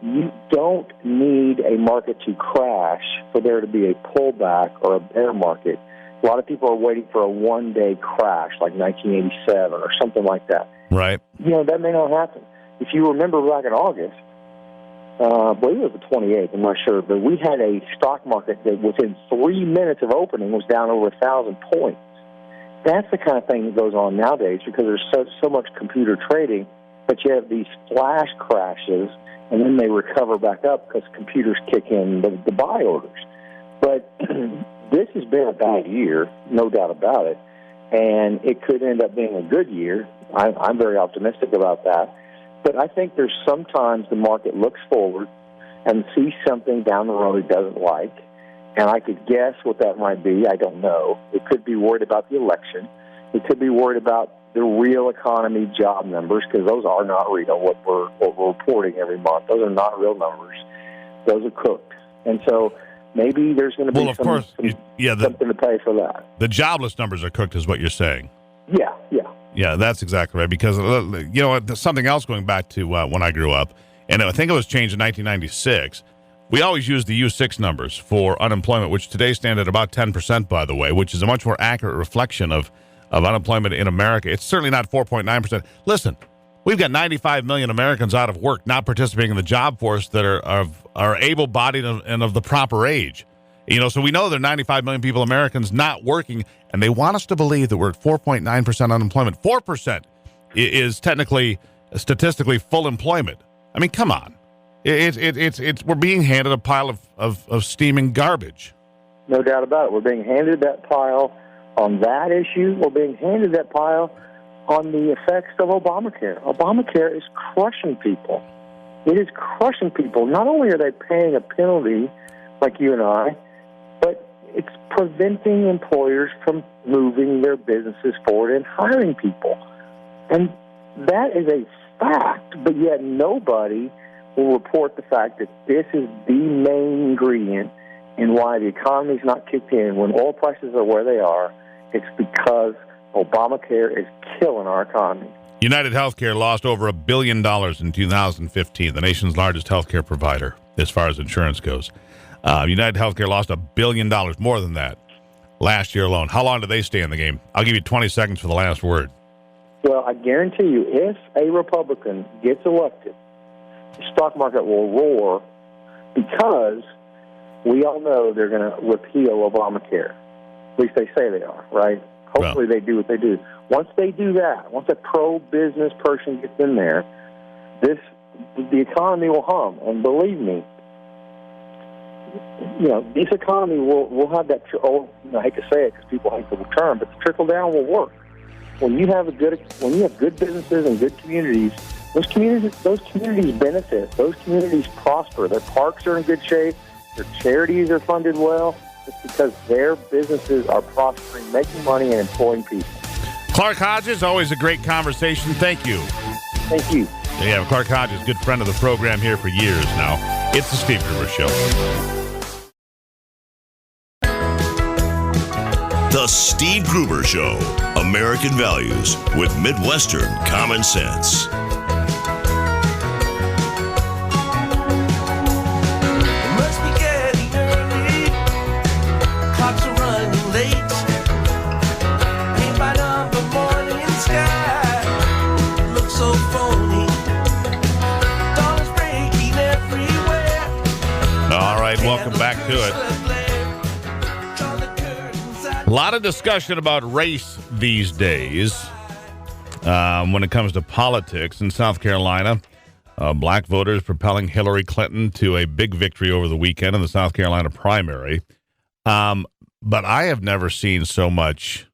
you don't need a market to crash for there to be a pullback or a bear market. A lot of people are waiting for a one-day crash, like 1987 or something like that. Right. That may not happen. If you remember back in August, I believe it was the 28th, I'm not sure, but we had a stock market that within 3 minutes of opening was down over 1,000 points. That's the kind of thing that goes on nowadays because there's so much computer trading, but you have these flash crashes, and then they recover back up because computers kick in the buy orders. But this has been a bad year, no doubt about it, and it could end up being a good year. I'm very optimistic about that. But I think there's sometimes the market looks forward and sees something down the road it doesn't like, and I could guess what that might be. I don't know. It could be worried about the election. It could be worried about the real economy job numbers, because those are not real, what we're reporting every month. Those are not real numbers. Those are cooked. And so maybe there's going to be something to pay for that. The jobless numbers are cooked is what you're saying. Yeah. Yeah, that's exactly right. Because, something else going back to when I grew up, and I think it was changed in 1996, we always use the U6 numbers for unemployment, which today stand at about 10%, by the way, which is a much more accurate reflection of unemployment in America. It's certainly not 4.9%. Listen, we've got 95 million Americans out of work, not participating in the job force, that are able-bodied and of the proper age. So we know there are 95 million people, Americans, not working, and they want us to believe that we're at 4.9% unemployment. 4% is technically, statistically, full employment. I mean, come on. We're being handed a pile of steaming garbage. No doubt about it. We're being handed that pile on that issue. We're being handed that pile on the effects of Obamacare. Obamacare is crushing people. It is crushing people. Not only are they paying a penalty, like you and I, but it's preventing employers from moving their businesses forward and hiring people. And that is a fact, but yet nobody will report the fact that this is the main ingredient in why the economy's not kicked in. When oil prices are where they are, it's because Obamacare is killing our economy. United Healthcare lost over $1 billion in 2015, the nation's largest healthcare provider as far as insurance goes. United Healthcare lost $1 billion, more than that, last year alone. How long do they stay in the game? I'll give you 20 seconds for the last word. Well, I guarantee you, if a Republican gets elected, the stock market will roar because we all know they're going to repeal Obamacare. At least they say they are, right? Hopefully they do what they do. Once they do that, once a pro-business person gets in there, the economy will hum. And believe me, this economy will have that. I hate to say it because people hate the term, but the trickle down will work. When you have good businesses and good communities, those communities benefit. Those communities prosper. Their parks are in good shape. Their charities are funded well. It's because their businesses are prospering, making money, and employing people. Clark Hodges, always a great conversation. Thank you. Thank you. Yeah, Clark Hodges, good friend of the program here for years now. It's the Steve Gruber Show. The Steve Gruber Show. American values with Midwestern common sense. Welcome back to it. A lot of discussion about race these days when it comes to politics in South Carolina. Black voters propelling Hillary Clinton to a big victory over the weekend in the South Carolina primary. But I have never seen so much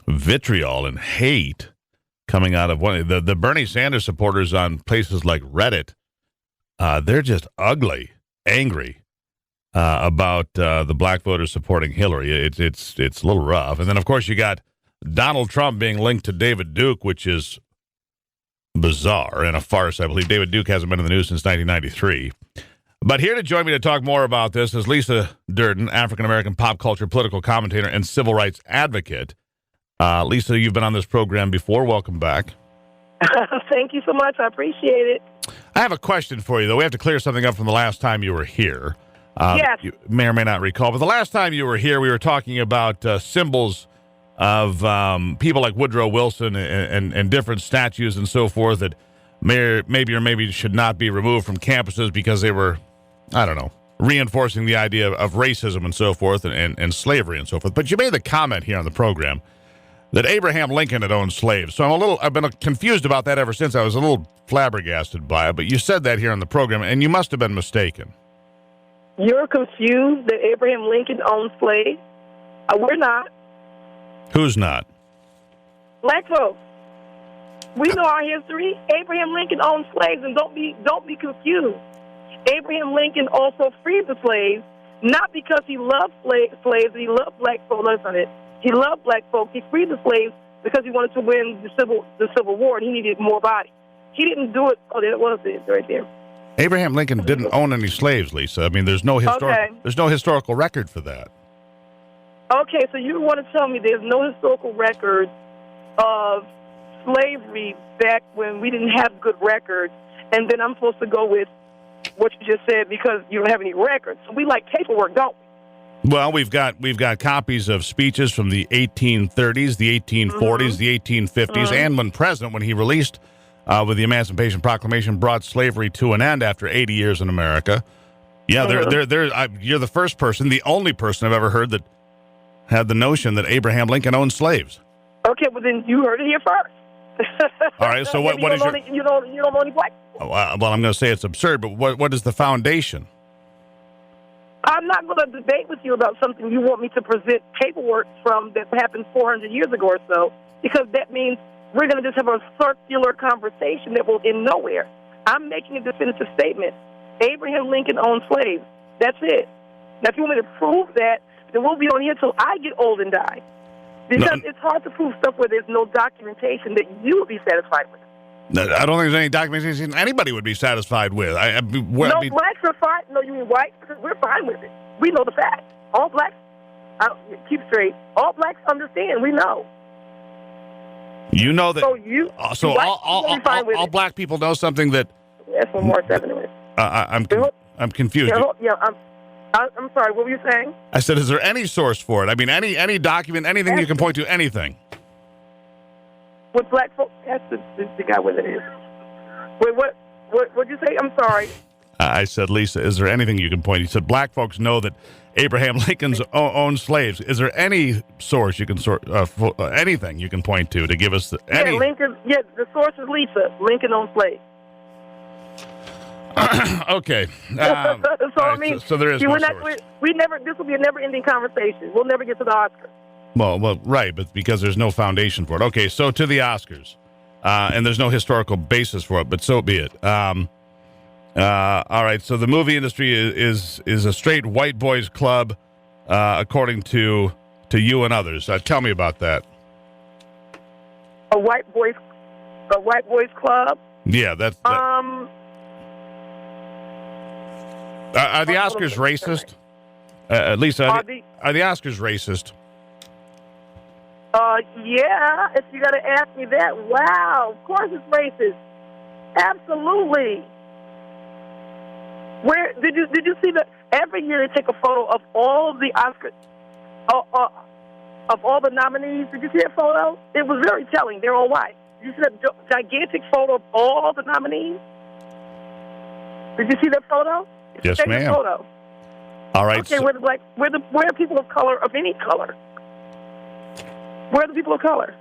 vitriol and hate coming out of the Bernie Sanders supporters on places like Reddit. They're just ugly, angry about the black voters supporting Hillary. It's a little rough. And then, of course, you got Donald Trump being linked to David Duke, which is bizarre and a farce. I believe David Duke hasn't been in the news since 1993. But here to join me to talk more about this is Lisa Durden, African-American pop culture, political commentator, and civil rights advocate. Lisa, you've been on this program before. Welcome back. Thank you so much. I appreciate it. I have a question for you, though. We have to clear something up from the last time you were here. Yes. You may or may not recall, but the last time you were here, we were talking about symbols of people like Woodrow Wilson and different statues and so forth that maybe should not be removed from campuses because they were, I don't know, reinforcing the idea of racism and so forth and slavery and so forth. But you made the comment here on the program that Abraham Lincoln had owned slaves. So I've been confused about that ever since. I was a little flabbergasted by it, but you said that here on the program, and you must have been mistaken. You're confused that Abraham Lincoln owned slaves? We're not. Who's not? Black folks. We know our history. Abraham Lincoln owned slaves, and don't be confused. Abraham Lincoln also freed the slaves, not because he loved slaves, he loved black folks. He loved black folks. He freed the slaves because he wanted to win the Civil War, and he needed more bodies. He didn't do it. Oh, there was it right there. Abraham Lincoln didn't own any slaves, Lisa. I mean, there's no historical record for that. Okay, so you want to tell me there's no historical record of slavery back when we didn't have good records, and then I'm supposed to go with what you just said because you don't have any records. So we like paperwork, don't we? Well, we've got copies of speeches from the 1830s, the 1840s, the 1850s, and when he released with the Emancipation Proclamation, brought slavery to an end after 80 years in America. Yeah, you're the first person, the only person I've ever heard that had the notion that Abraham Lincoln owned slaves. Okay, well then you heard it here first. All right, so what is your... You don't know any black people. Well, I'm going to say it's absurd, but what is the foundation? I'm not going to debate with you about something you want me to present paperwork from that happened 400 years ago or so, because that means we're going to just have a circular conversation that will end nowhere. I'm making a definitive statement. Abraham Lincoln owned slaves. That's it. Now, if you want me to prove that, then we'll be on here till I get old and die. Because it's hard to prove stuff where there's no documentation that you would be satisfied with. I don't think there's any documentation anybody would be satisfied with. Blacks are fine. No, you mean whites? We're fine with it. We know the facts. All blacks, keep straight. All blacks understand. We know. You know that. So all black people know something that. That's one more 7 minutes. I'm confused. I'm sorry. What were you saying? I said, is there any source for it? I mean, any document, anything you can point to, anything. With black folks, that's the guy with it is. Wait, what'd you say? I'm sorry. I said, Lisa, is there anything you can point to? You said black folks know that Abraham Lincoln's owned slaves. Is there any source you can anything you can point to give us any? Yeah, Lincoln. Yeah, the source is Lisa. Lincoln owned slaves. Okay. I mean, so there is no source. This will be a never-ending conversation. We'll never get to the Oscars. Well, right, but because there's no foundation for it. Okay, so to the Oscars, and there's no historical basis for it, but so be it. All right, so the movie industry is a straight white boys club, according to you and others. Tell me about that. A white boys club. Yeah, that's. Are the Oscars racist? Lisa, are the Oscars racist? Yeah, if you got to ask me that. Wow, of course it's racist. Absolutely. Where did you see that? Every year they take a photo of all of the Oscars, of all the nominees. Did you see that photo? It was very telling. They're all white. Did you see that gigantic photo of all the nominees? Did you see that photo? Yes, ma'am. Photo. All right. Okay, where are people of color of any color? Where are the people of color?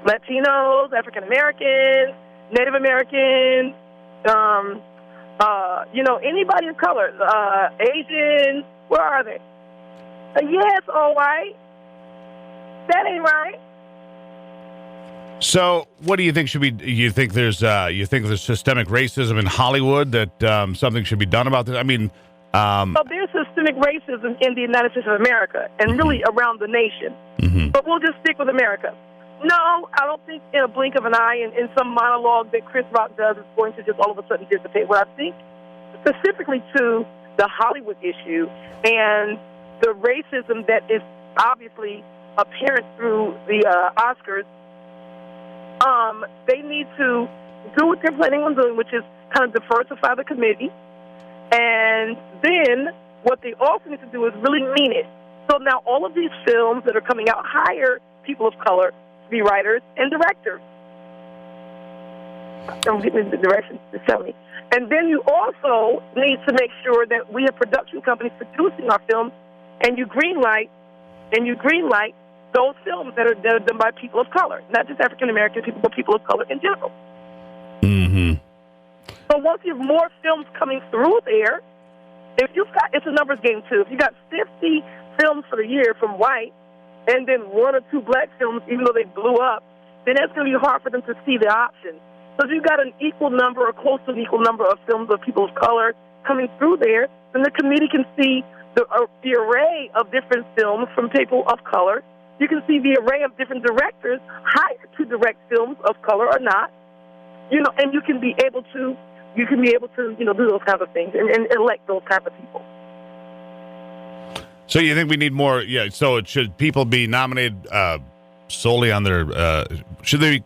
Latinos, African Americans, Native Americans, anybody of color, Asians. Where are they? Yes, all white. That ain't right. So, what do you think should be? You think there's systemic racism in Hollywood that something should be done about this? I mean, so there's systemic racism in the United States of America and really around the nation. Mm-hmm. But we'll just stick with America. No, I don't think in a blink of an eye, in some monologue that Chris Rock does, is going to just all of a sudden dissipate. What I think specifically to the Hollywood issue and the racism that is obviously apparent through the Oscars. They need to do what they're planning on doing, which is kind of diversify the committee. And then what they also need to do is really mean it. So now all of these films that are coming out hire people of color to be writers and directors. Don't give me the directions to tell me. And then you also need to make sure that we have production companies producing our films, and you greenlight those films that are done by people of color, not just African American people, but people of color in general. Mm-hmm. So once you have more films coming through there, it's a numbers game too. If you got 50 films for the year from white, and then 1 or 2 black films, even though they blew up, then it's going to be hard for them to see the options. So if you've got an equal number or close to an equal number of films of people of color coming through there, then the committee can see the array of different films from people of color. You can see the array of different directors hired to direct films of color or not, and you can be able to, do those kinds of things and elect those kinds of people. So you think we need more? Yeah. So should people be nominated solely on their? Should they be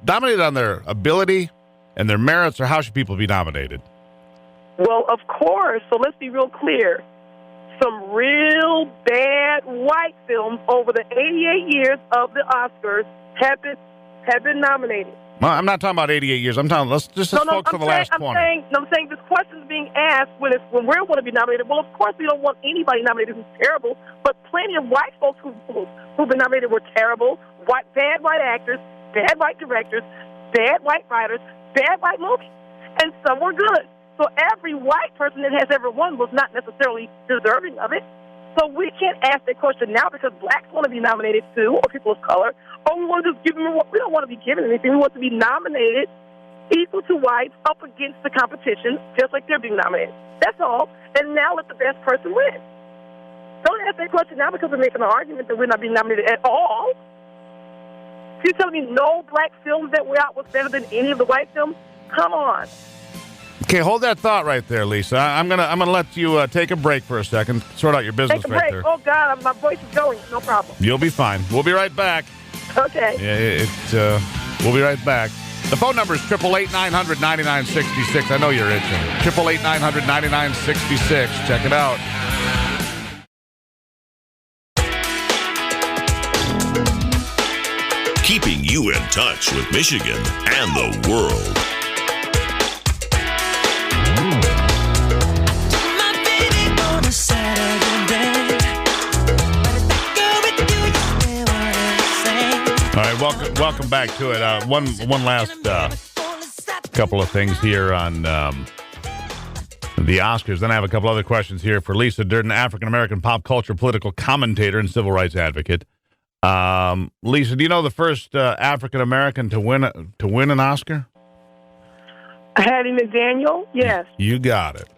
nominated on their ability and their merits, or how should people be nominated? Well, of course. So let's be real clear. Some real bad white films over the 88 years of the Oscars have been nominated. Well, I'm not talking about 88 years. I'm talking, let's just focus on the last 20. I'm saying this question is being asked when we're going to be nominated. Well, of course, we don't want anybody nominated who's terrible, but plenty of white folks who've been nominated were terrible, bad white actors, bad white directors, bad white writers, bad white movies, and some were good. So every white person that has ever won was not necessarily deserving of it. So we can't ask that question now because blacks want to be nominated too, or people of color, or we want to just give them. We don't want to be given anything. We want to be nominated equal to whites up against the competition, just like they're being nominated. That's all. And now let the best person win. Don't ask that question now because we're making an argument that we're not being nominated at all. You're telling me no black films that were out was better than any of the white films? Come on. Okay, hold that thought right there, Lisa. I'm gonna let you take a break for a second, sort out your business Take a right break. there. Oh God, my voice is going. No problem. You'll be fine. We'll be right back. Okay. Yeah, we'll be right back. The phone number is 888-900-9966. I know you're itching. 888-900-9966. Check it out. Keeping you in touch with Michigan and the world. All right, welcome back to it. One last couple of things here on the Oscars. Then I have a couple other questions here for Lisa Durden, African-American pop culture political commentator and civil rights advocate. Lisa, do you know the first African-American to win an Oscar? Hattie McDaniel? Yes. You got it.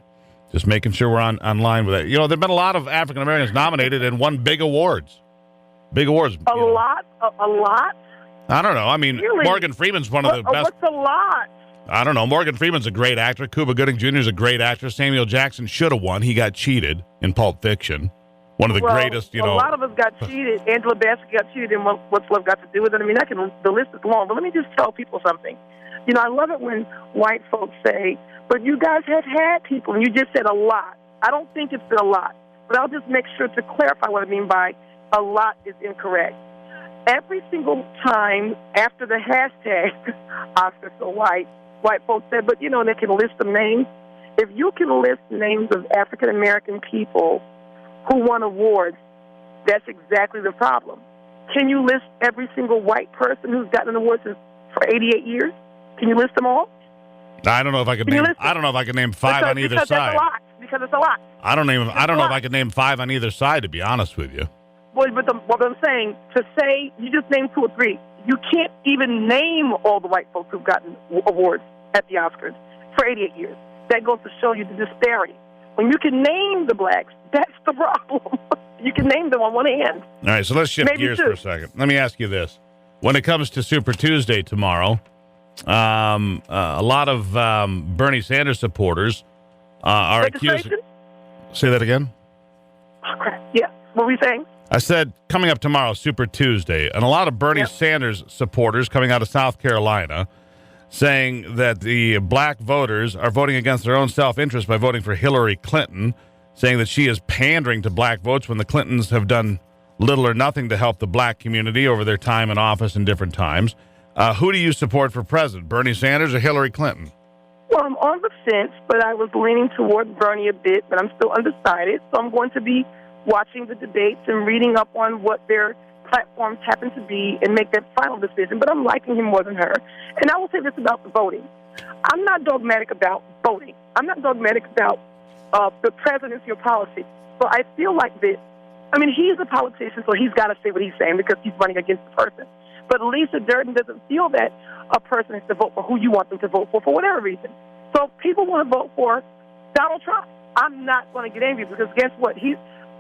Just making sure we're on line with that. You know, there have been a lot of African-Americans nominated and won big awards. Big awards. A lot? I don't know. I mean, really? Morgan Freeman's one of the best. What's a lot? I don't know. Morgan Freeman's a great actor. Cuba Gooding Jr. is a great actor. Samuel Jackson should have won. He got cheated in Pulp Fiction. One of the greatest, A lot of us got cheated. Angela Bassett got cheated, and what's love got to do with it? I mean, the list is long. But let me just tell people something. You know, I love it when white folks say, but you guys have had people, and you just said a lot. I don't think it's been a lot. But I'll just make sure to clarify what I mean by a lot is incorrect. Every single time after the hashtag Oscar so white folks said, but you know, they can list some names. If you can list names of African American people who won awards, that's exactly the problem. Can you list every single white person who's gotten an award for 88 years? Can you list them all? I don't know if I could name. I don't know if I could name five on either side. That's a lot. Because it's a lot. I don't know if I could name five on either side. To be honest with you. But what I'm saying, to say you just named 2 or 3, you can't even name all the white folks who've gotten awards at the Oscars for 88 years. That goes to show you the disparity. When you can name the blacks, that's the problem. You can name them on one hand. All right, so let's shift Maybe gears two. for a second. Let me ask you this. When it comes to Super Tuesday tomorrow, a lot of Bernie Sanders supporters are accusing... Say that again? Oh, crap. Yeah. What were we saying? I said coming up tomorrow, Super Tuesday, and a lot of Bernie Sanders supporters coming out of South Carolina saying that the black voters are voting against their own self-interest by voting for Hillary Clinton, saying that she is pandering to black votes when the Clintons have done little or nothing to help the black community over their time in office in different times. Who do you support for president, Bernie Sanders or Hillary Clinton? Well, I'm on the fence, but I was leaning toward Bernie a bit, but I'm still undecided, so I'm going to be watching the debates and reading up on what their platforms happen to be and make that final decision. But I'm liking him more than her. And I will say this about the voting. I'm not dogmatic about voting. I'm not dogmatic about the presidency or policy. So I feel like this. I mean, he's a politician, so he's got to say what he's saying because he's running against the person. But Lisa Durden doesn't feel that a person has to vote for who you want them to vote for whatever reason. So if people want to vote for Donald Trump, I'm not going to get angry because guess what?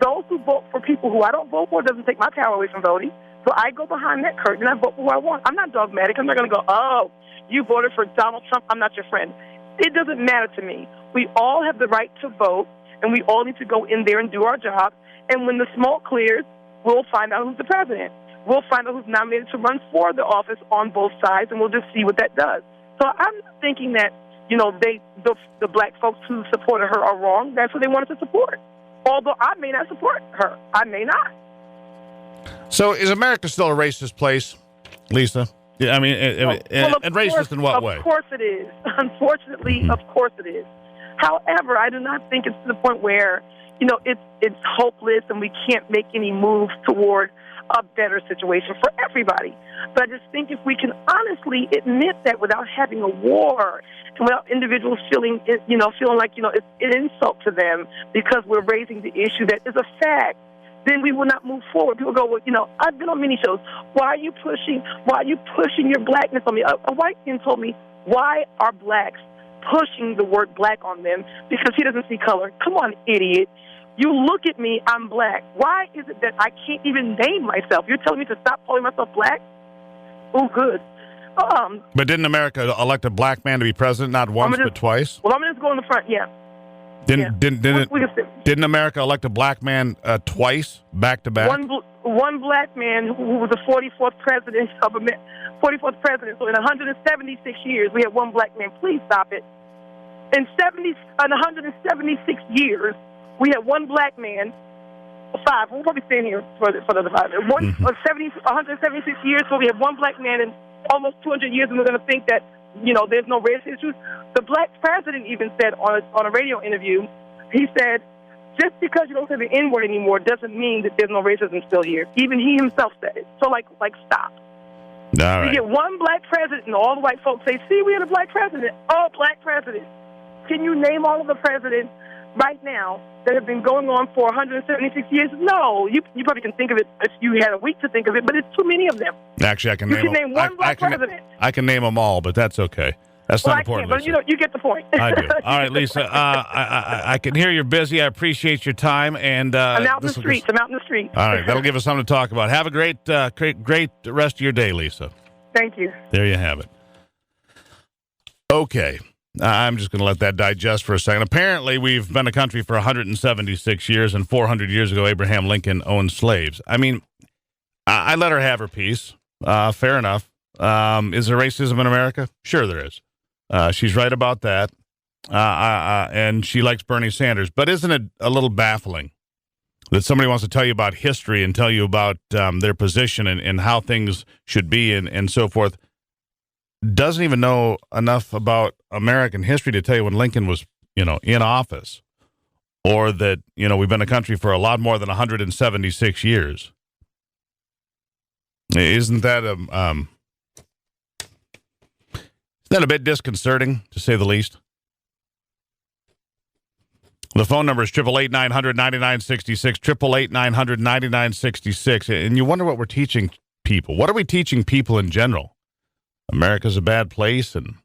Those who vote for people who I don't vote for doesn't take my power away from voting. So I go behind that curtain and I vote for who I want. I'm not dogmatic. I'm not going to go, oh, you voted for Donald Trump, I'm not your friend. It doesn't matter to me. We all have the right to vote, and we all need to go in there and do our job. And when the smoke clears, we'll find out who's the president. We'll find out who's nominated to run for the office on both sides, and we'll just see what that does. So I'm not thinking that the black folks who supported her are wrong. That's what they wanted to support. Although I may not support her. I may not. So is America still a racist place, Lisa? Yeah, I mean, and racist in what way? Of course it is. Unfortunately, of course it is. However, I do not think it's to the point where, it's hopeless and we can't make any moves toward a better situation for everybody. But I just think if we can honestly admit that without having a war and without individuals feeling like, it's an insult to them because we're raising the issue that is a fact, then we will not move forward. People go, well, I've been on many shows. Why are you pushing your blackness on me? A white man told me, why are blacks pushing the word black on them? Because he doesn't see color. Come on, idiot. You look at me, I'm black. Why is it that I can't even name myself? You're telling me to stop calling myself black? Oh, good. But didn't America elect a black man to be president not once but twice? Well, I'm going to go in the front, yeah. Didn't America elect a black man twice, back to back? One black man who was the 44th president of America. 44th president. So in 176 years, we had one black man. Please stop it. In 176 years, we had one black man. 5. We'll probably stay here for the other 5. 176 years, so we have one black man in almost 200 years, and we're going to think that there's no race issues. The black president even said on a radio interview, he said, just because you don't say the N-word anymore doesn't mean that there's no racism still here. Even he himself said it. So, stop. All right. We get one black president, and all the white folks say, see, we had a black president. Oh, black president. Can you name all of the presidents right now that have been going on for 176 years? No. You probably can think of it if you had a week to think of it, but it's too many of them. Actually, I can name one black president. I can name them all, but that's okay. That's not important. But you get the point. I do. All right, Lisa. I can hear you're busy. I appreciate your time. And I'm out in the streets. All right, that'll give us something to talk about. Have a great rest of your day, Lisa. Thank you. There you have it. Okay. I'm just going to let that digest for a second. Apparently, we've been a country for 176 years, and 400 years ago, Abraham Lincoln owned slaves. I mean, I let her have her piece. Fair enough. Is there racism in America? Sure there is. She's right about that. And she likes Bernie Sanders. But isn't it a little baffling that somebody wants to tell you about history and tell you about their position and how things should be and so forth, doesn't even know enough about American history to tell you when Lincoln was, in office, or that, we've been a country for a lot more than 176 years. Isn't that a bit disconcerting, to say the least? The phone number is 888-900-9966, 888-900-9966. And you wonder what we're teaching people. What are we teaching people in general? America's a bad place, and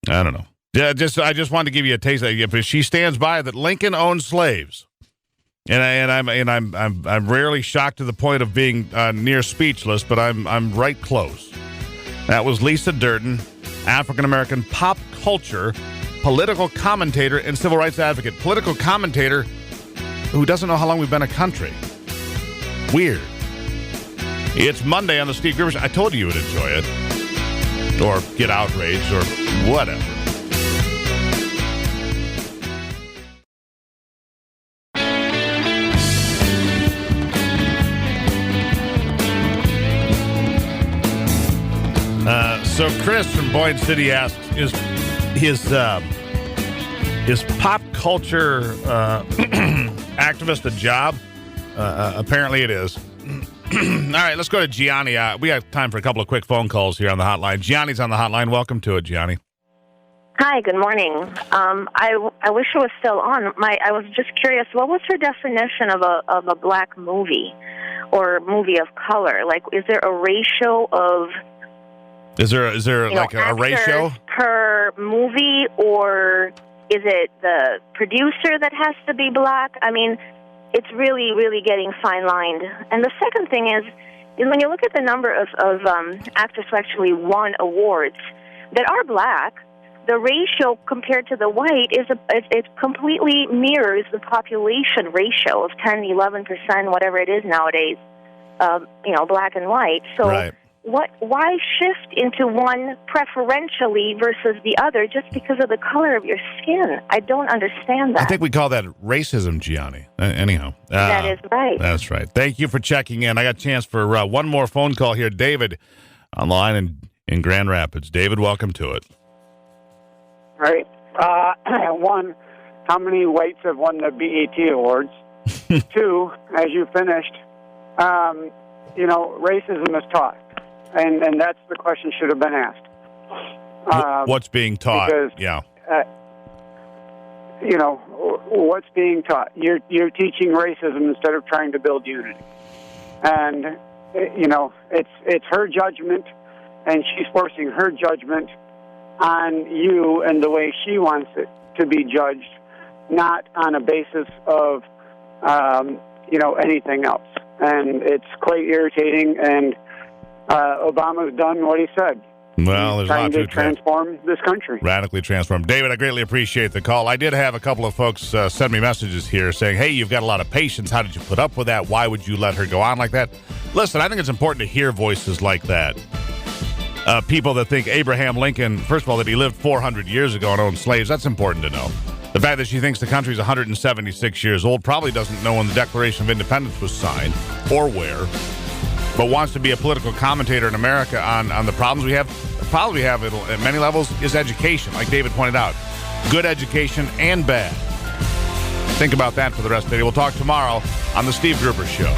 I don't know. Yeah, I just wanted to give you a taste. But she stands by that Lincoln owned slaves, and I'm rarely shocked to the point of being near speechless, but I'm right close. That was Lisa Durden, African American pop culture, political commentator, and civil rights advocate. Political commentator who doesn't know how long we've been a country. Weird. It's Monday on the Steve Gruber Show. I told you would enjoy it. Or get outraged, or whatever. So Chris from Boyne City asks, is his pop culture activist a job? Apparently it is. All right, let's go to Gianni. We have time for a couple of quick phone calls here on the hotline. Gianni's on the hotline. Welcome to it, Gianni. Hi, good morning. I wish it was still on. I was just curious, what was your definition of a black movie or movie of color? Like, is there a ratio of... Is there like a ratio? Per movie, or is it the producer that has to be black? I mean... It's really, really getting fine-lined. And the second thing is when you look at the number of actors who actually won awards that are black, the ratio compared to the white it completely mirrors the population ratio of 10, 11%, whatever it is nowadays, black and white. So right. why shift into one preferentially versus the other just because of the color of your skin? I don't understand that. I think we call that racism, Gianni. Anyhow. That is right. That's right. Thank you for checking in. I got a chance for one more phone call here. David on the line in Grand Rapids. David, welcome to it. All right. One, how many whites have won the BET Awards? Two, as you finished, racism is taught. And that's the question should have been asked. What's being taught? Because, yeah. What's being taught? You're teaching racism instead of trying to build unity. And, it's her judgment, and she's forcing her judgment on you and the way she wants it to be judged, not on a basis of, anything else. And it's quite irritating, and Obama's done what he said. Well, there's trying a lot to transform this country. Radically transform. David, I greatly appreciate the call. I did have a couple of folks send me messages here saying, hey, you've got a lot of patience. How did you put up with that? Why would you let her go on like that? Listen, I think it's important to hear voices like that. People that think Abraham Lincoln, first of all, that he lived 400 years ago and owned slaves, that's important to know. The fact that she thinks the country's 176 years old, probably doesn't know when the Declaration of Independence was signed or where, but wants to be a political commentator in America on the problems we have. The problem we have at many levels is education, like David pointed out. Good education and bad. Think about that for the rest of the day. We'll talk tomorrow on The Steve Gruber Show.